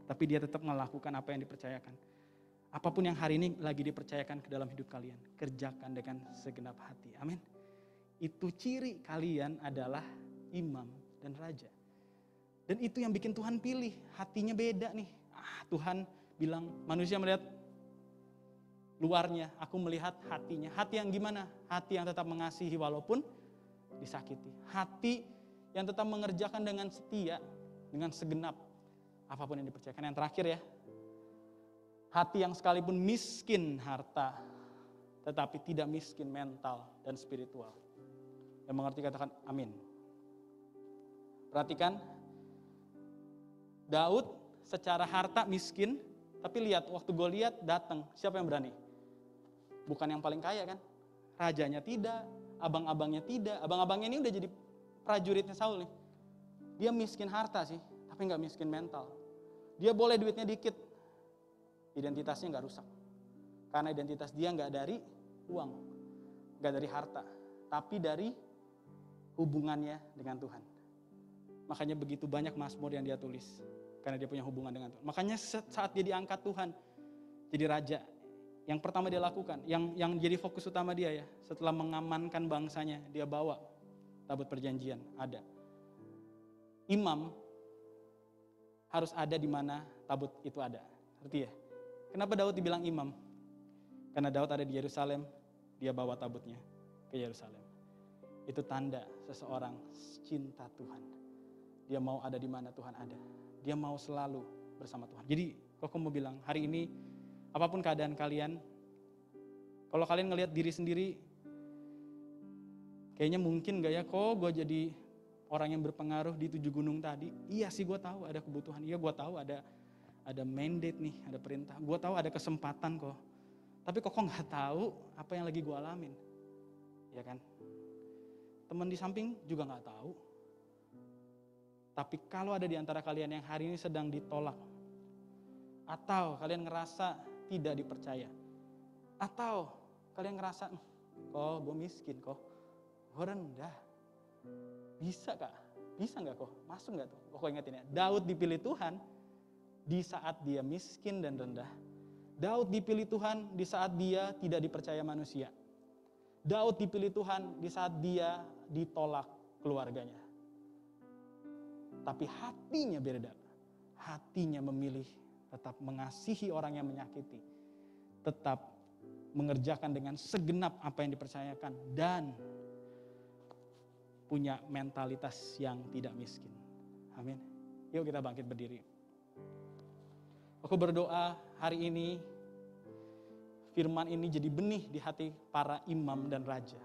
tapi dia tetap melakukan apa yang dipercayakan. Apapun yang hari ini lagi dipercayakan ke dalam hidup kalian, kerjakan dengan segenap hati. Amin. Itu ciri kalian adalah imam dan raja. Dan itu yang bikin Tuhan pilih, hatinya beda nih. Tuhan bilang, manusia melihat luarnya, aku melihat hatinya. Hati yang gimana? Hati yang tetap mengasihi walaupun disakiti. Hati yang tetap mengerjakan dengan setia, dengan segenap apapun yang dipercayakan. Yang terakhir ya, hati yang sekalipun miskin harta, tetapi tidak miskin mental dan spiritual. Yang mengerti katakan amin. Perhatikan, Daud secara harta miskin, tapi lihat waktu Goliat datang, siapa yang berani? Bukan yang paling kaya kan? Rajanya tidak, abang-abangnya tidak. Abang-abangnya ini udah jadi prajuritnya Saul nih. Dia miskin harta sih, tapi gak miskin mental. Dia boleh duitnya dikit, identitasnya gak rusak. Karena identitas dia gak dari uang, gak dari harta, tapi dari hubungannya dengan Tuhan. Makanya begitu banyak mazmur yang dia tulis, karena dia punya hubungan dengan Tuhan. Makanya saat dia diangkat Tuhan jadi raja, yang pertama dia lakukan, yang jadi fokus utama dia ya, setelah mengamankan bangsanya, dia bawa tabut perjanjian, ada. Imam harus ada di mana tabut itu ada. Ngerti ya? Kenapa Daud dibilang imam? Karena Daud ada di Yerusalem, dia bawa tabutnya ke Yerusalem. Itu tanda seseorang cinta Tuhan. Dia mau ada di mana Tuhan ada. Dia mau selalu bersama Tuhan. Jadi, kok mau bilang hari ini, apapun keadaan kalian, kalau kalian ngelihat diri sendiri, kayaknya mungkin gak ya kok gue jadi orang yang berpengaruh di 7 gunung tadi. Iya sih gue tahu ada kebutuhan. Iya gue tahu ada mandate nih, ada perintah. Gue tahu ada kesempatan kok. Tapi kok gak tahu apa yang lagi gue alamin. Ya kan? Teman di samping juga gak tahu. Tapi kalau ada di antara kalian yang hari ini sedang ditolak. Atau kalian ngerasa tidak dipercaya. Atau kalian ngerasa, kok gue miskin kok. Gue rendah. Bisa kak? Bisa gak kok? Masuk gak tuh? Kok ingetin ya, Daud dipilih Tuhan di saat dia miskin dan rendah. Daud dipilih Tuhan di saat dia tidak dipercaya manusia. Daud dipilih Tuhan di saat dia ditolak keluarganya. Tapi hatinya beda. Hatinya memilih tetap mengasihi orang yang menyakiti. Tetap mengerjakan dengan segenap apa yang dipercayakan. Dan punya mentalitas yang tidak miskin. Amin. Yuk kita bangkit berdiri. Aku berdoa hari ini firman ini jadi benih di hati para imam dan raja.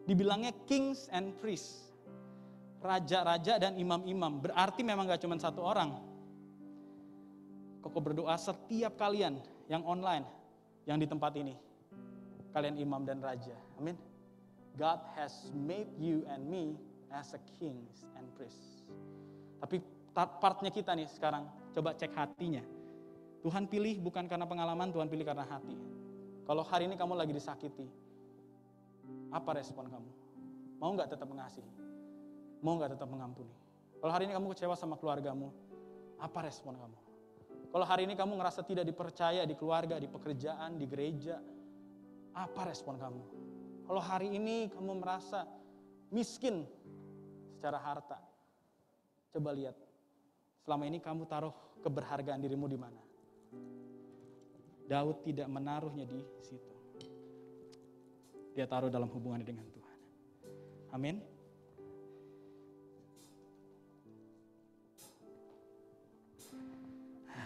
Dibilangnya kings and priests. Raja-raja dan imam-imam. Berarti memang gak cuma satu orang. Koko berdoa setiap kalian yang online, yang di tempat ini. Kalian imam dan raja. Amin. God has made you and me as a kings and priests. Tapi partnya kita nih sekarang, coba cek hatinya. Tuhan pilih bukan karena pengalaman, Tuhan pilih karena hati. Kalau hari ini kamu lagi disakiti, apa respon kamu? Mau gak tetap mengasihi? Mau gak tetap mengampuni? Kalau hari ini kamu kecewa sama keluargamu, apa respon kamu? Kalau hari ini kamu ngerasa tidak dipercaya di keluarga, di pekerjaan, di gereja, apa respon kamu? Kalau hari ini kamu merasa miskin secara harta, coba lihat, selama ini kamu taruh keberhargaan dirimu di mana? Daud tidak menaruhnya di situ. Dia taruh dalam hubungannya dengan Tuhan. Amin.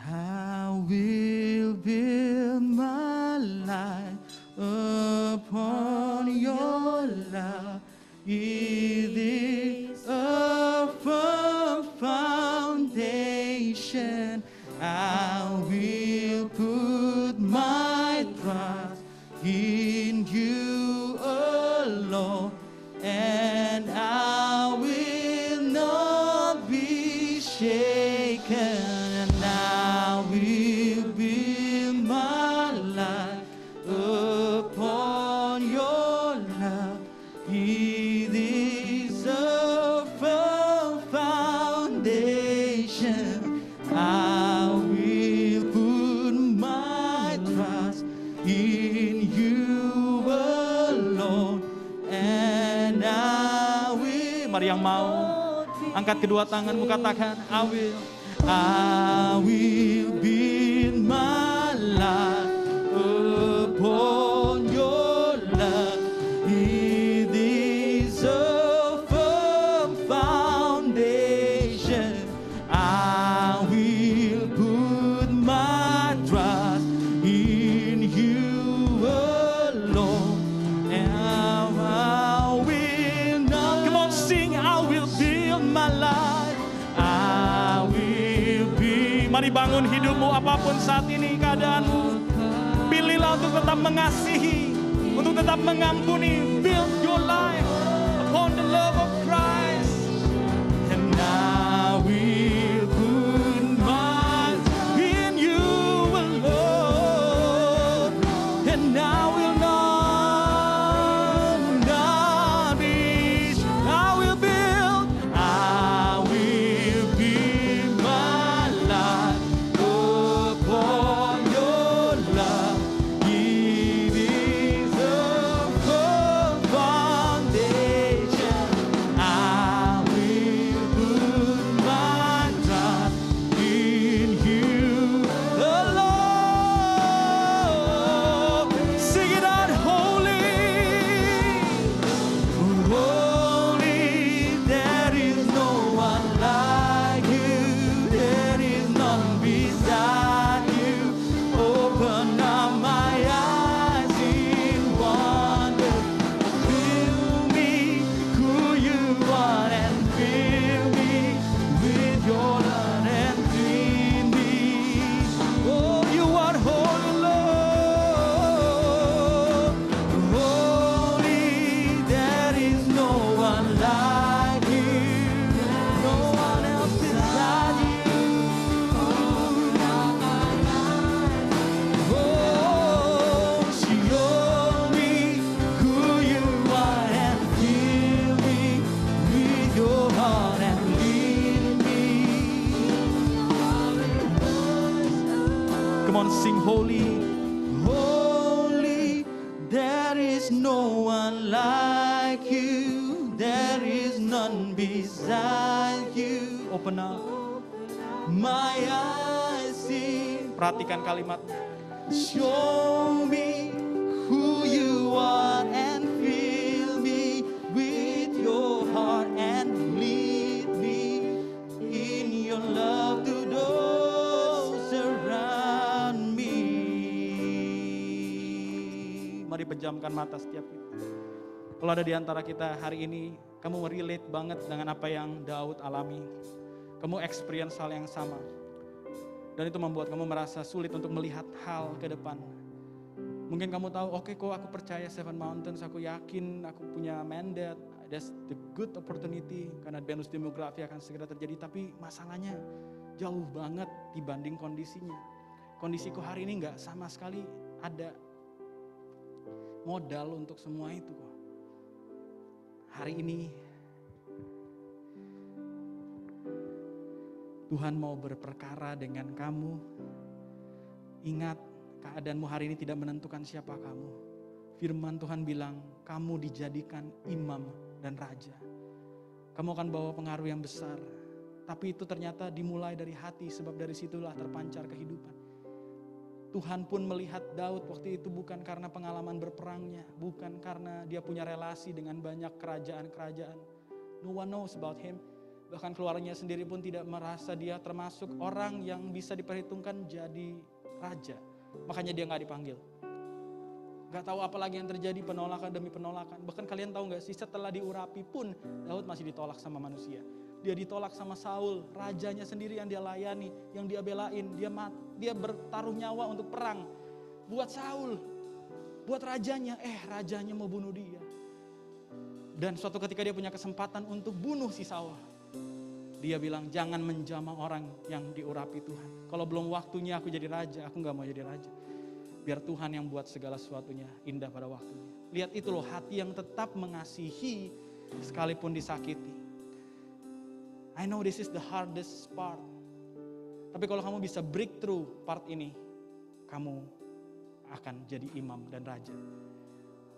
I will build my life upon your love. It is a Mari yang mau angkat kedua tanganmu, katakan I will build my life upon your love. It is a firm foundation. I will put my trust in you alone. And I will not, come on sing, I will build my life. I will be. Mari bangun hidupmu apapun saat ini keadaanmu. Pilihlah untuk tetap mengasihi, untuk tetap mengampuni. Build your life upon the love of Christ. And I will put my trust in you alone. And I will not be. I will build my life upon your love. It is a firm foundation. I will put my trust in you alone. Sing it out, holy, holy. There is no one like you. There is none beside you. Open up my eyes in wonder. Fill me who you are and fill me with your love and clean me. Oh, you are holy, Lord. Holy, there is no one like you. No one else beside you. Oh, show me who you are and fill me with your heart and lead me. Come on, sing holy. Holy, there is no one like you. There is none beside you. Open up my eyes, see. Perhatikan kalimat. Show me who you are and fill me with your heart and lead me in your love to those around me. Mari pejamkan mata setiap kita. Kalau ada di antara kita hari ini, kamu relate banget dengan apa yang Daud alami. Kamu experience hal yang sama. Dan itu membuat kamu merasa sulit untuk melihat hal ke depan. Mungkin kamu tahu, oke, kok aku percaya Seven Mountains, aku yakin aku punya mandate, that's the good opportunity, karena bonus demografi akan segera terjadi. Tapi masalahnya jauh banget dibanding kondisinya. Kondisiku hari ini gak sama sekali ada modal untuk semua itu. Hari ini Tuhan mau berperkara dengan kamu. Ingat, keadaanmu hari ini tidak menentukan siapa kamu. Firman Tuhan bilang, kamu dijadikan imam dan raja. Kamu akan bawa pengaruh yang besar. Tapi itu ternyata dimulai dari hati, sebab dari situlah terpancar kehidupan. Tuhan pun melihat Daud waktu itu bukan karena pengalaman berperangnya, bukan karena dia punya relasi dengan banyak kerajaan-kerajaan. No one knows about him. Bahkan keluarganya sendiri pun tidak merasa dia termasuk orang yang bisa diperhitungkan jadi raja. Makanya dia gak dipanggil. Gak tahu apa lagi yang terjadi, penolakan demi penolakan. Bahkan kalian tahu gak sih, setelah diurapi pun Daud masih ditolak sama manusia. Dia ditolak sama Saul, rajanya sendiri yang dia layani, yang dia belain. Dia bertaruh nyawa untuk perang. Buat Saul, buat rajanya, rajanya mau bunuh dia. Dan suatu ketika dia punya kesempatan untuk bunuh si Saul. Dia bilang, jangan menjamah orang yang diurapi Tuhan. Kalau belum waktunya aku jadi raja, aku gak mau jadi raja. Biar Tuhan yang buat segala sesuatunya indah pada waktunya. Lihat itu loh, hati yang tetap mengasihi sekalipun disakiti. I know this is the hardest part. Tapi kalau kamu bisa breakthrough part ini, kamu akan jadi imam dan raja.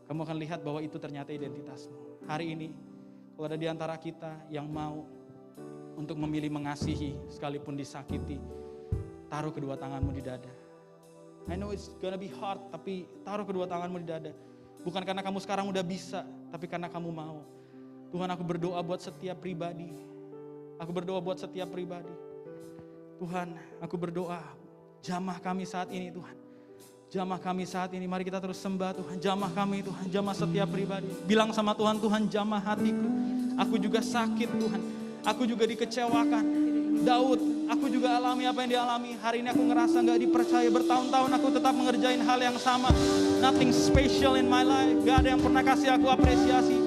Kamu akan lihat bahwa itu ternyata identitasmu. Hari ini, Kalau ada di antara kita yang mau untuk memilih mengasihi sekalipun disakiti, taruh kedua tanganmu di dada. I know it's gonna be hard, tapi taruh kedua tanganmu di dada. Bukan karena kamu sekarang udah bisa, tapi karena kamu mau. Tuhan, aku berdoa buat setiap pribadi. Aku berdoa buat setiap pribadi. Tuhan, aku berdoa, jamah kami saat ini Tuhan. Jamah kami saat ini, mari kita terus sembah Tuhan. Jamah kami Tuhan, jamah setiap pribadi. Bilang sama Tuhan, Tuhan jamah hatiku. Aku juga sakit Tuhan, aku juga dikecewakan. Daud, aku juga alami apa yang dialami. Hari ini aku ngerasa gak dipercaya, bertahun-tahun aku tetap mengerjain hal yang sama. Nothing special in my life. Gak ada yang pernah kasih aku apresiasi,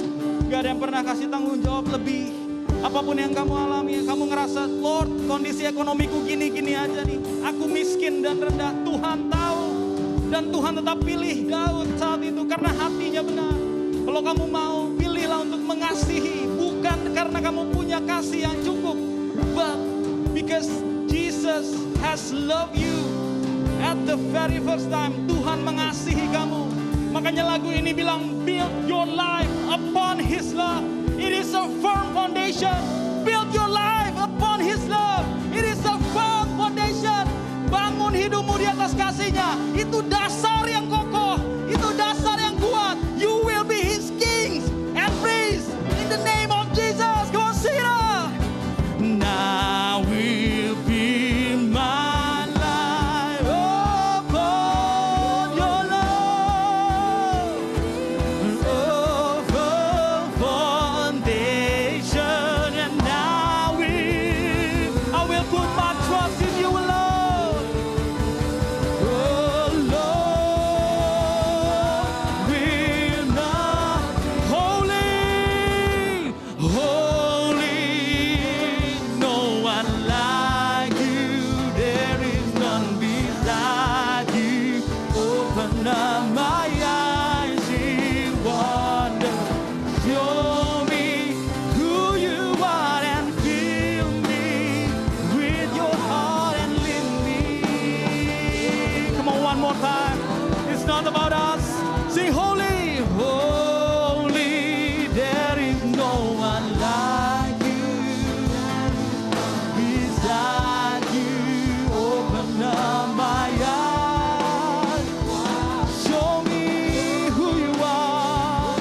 gak ada yang pernah kasih tanggung jawab lebih. Apapun yang kamu alami, kamu ngerasa, Lord, kondisi ekonomiku gini-gini aja nih. Aku miskin dan rendah, Tuhan tahu. Dan Tuhan tetap pilih Daud saat itu karena hatinya benar. Kalau kamu mau, pilihlah untuk mengasihi. Bukan karena kamu punya kasih yang cukup, but because Jesus has loved you at the very first time. Tuhan mengasihi kamu. Makanya lagu ini bilang, build your life upon His love. It is a firm foundation. Build your life upon His love. It is a firm foundation. Bangun hidupmu di atas kasih-Nya. Itu dasar yang kokoh. Itu dasar yang kuat. You will be His kings and priests in the name of Jesus. Come on, sing it. Now will be my life upon your love. Over foundation. And I will put my trust in you alone. It's not about us. Sing holy, holy. There is no one like you. Beside you, open up my eyes. Show me who you are.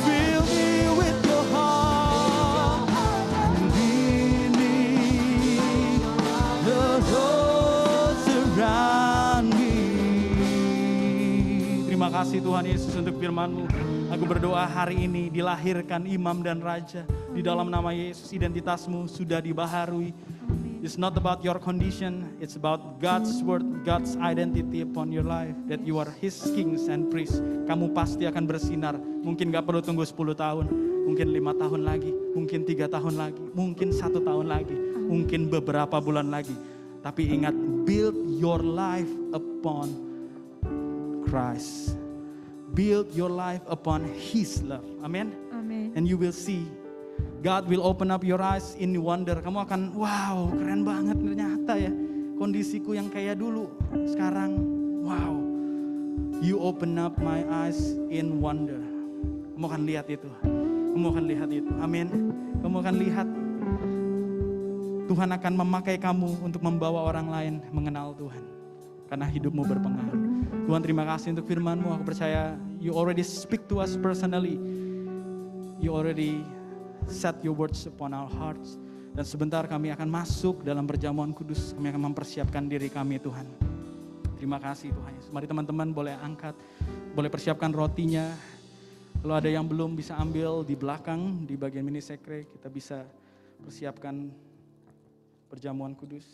Fill me with your heart. Beneath the rose around me. Terima kasih Tuhan Yesus untuk firman-Mu. Aku berdoa hari ini dilahirkan imam dan raja. Di dalam nama Yesus identitas-Mu sudah dibaharui. It's not about your condition. It's about God's word, God's identity upon your life. That you are His kings and priests. Kamu pasti akan bersinar. Mungkin gak perlu tunggu 10 tahun. Mungkin 5 tahun lagi. Mungkin 3 tahun lagi. Mungkin 1 tahun lagi. Mungkin beberapa bulan lagi. Tapi ingat, build your life upon Christ. Build your life upon His love. Amen. Amin. And you will see, God will open up your eyes in wonder. Kamu akan, wow, keren banget ternyata ya. Kondisiku yang kayak dulu, sekarang, wow. You open up my eyes in wonder. Kamu akan lihat itu. Kamu akan lihat itu. Amin. Kamu akan lihat Tuhan akan memakai kamu untuk membawa orang lain mengenal Tuhan. Karena hidupmu berpengaruh. Tuhan, terima kasih untuk firman-Mu. Aku percaya you already speak to us personally. You already set your words upon our hearts. Dan sebentar kami akan masuk dalam perjamuan kudus. Kami akan mempersiapkan diri kami Tuhan. Terima kasih Tuhan Yesus. Mari teman-teman boleh angkat. Boleh persiapkan rotinya. Kalau ada yang belum bisa ambil di belakang. Di bagian mini sekre kita bisa persiapkan perjamuan kudus.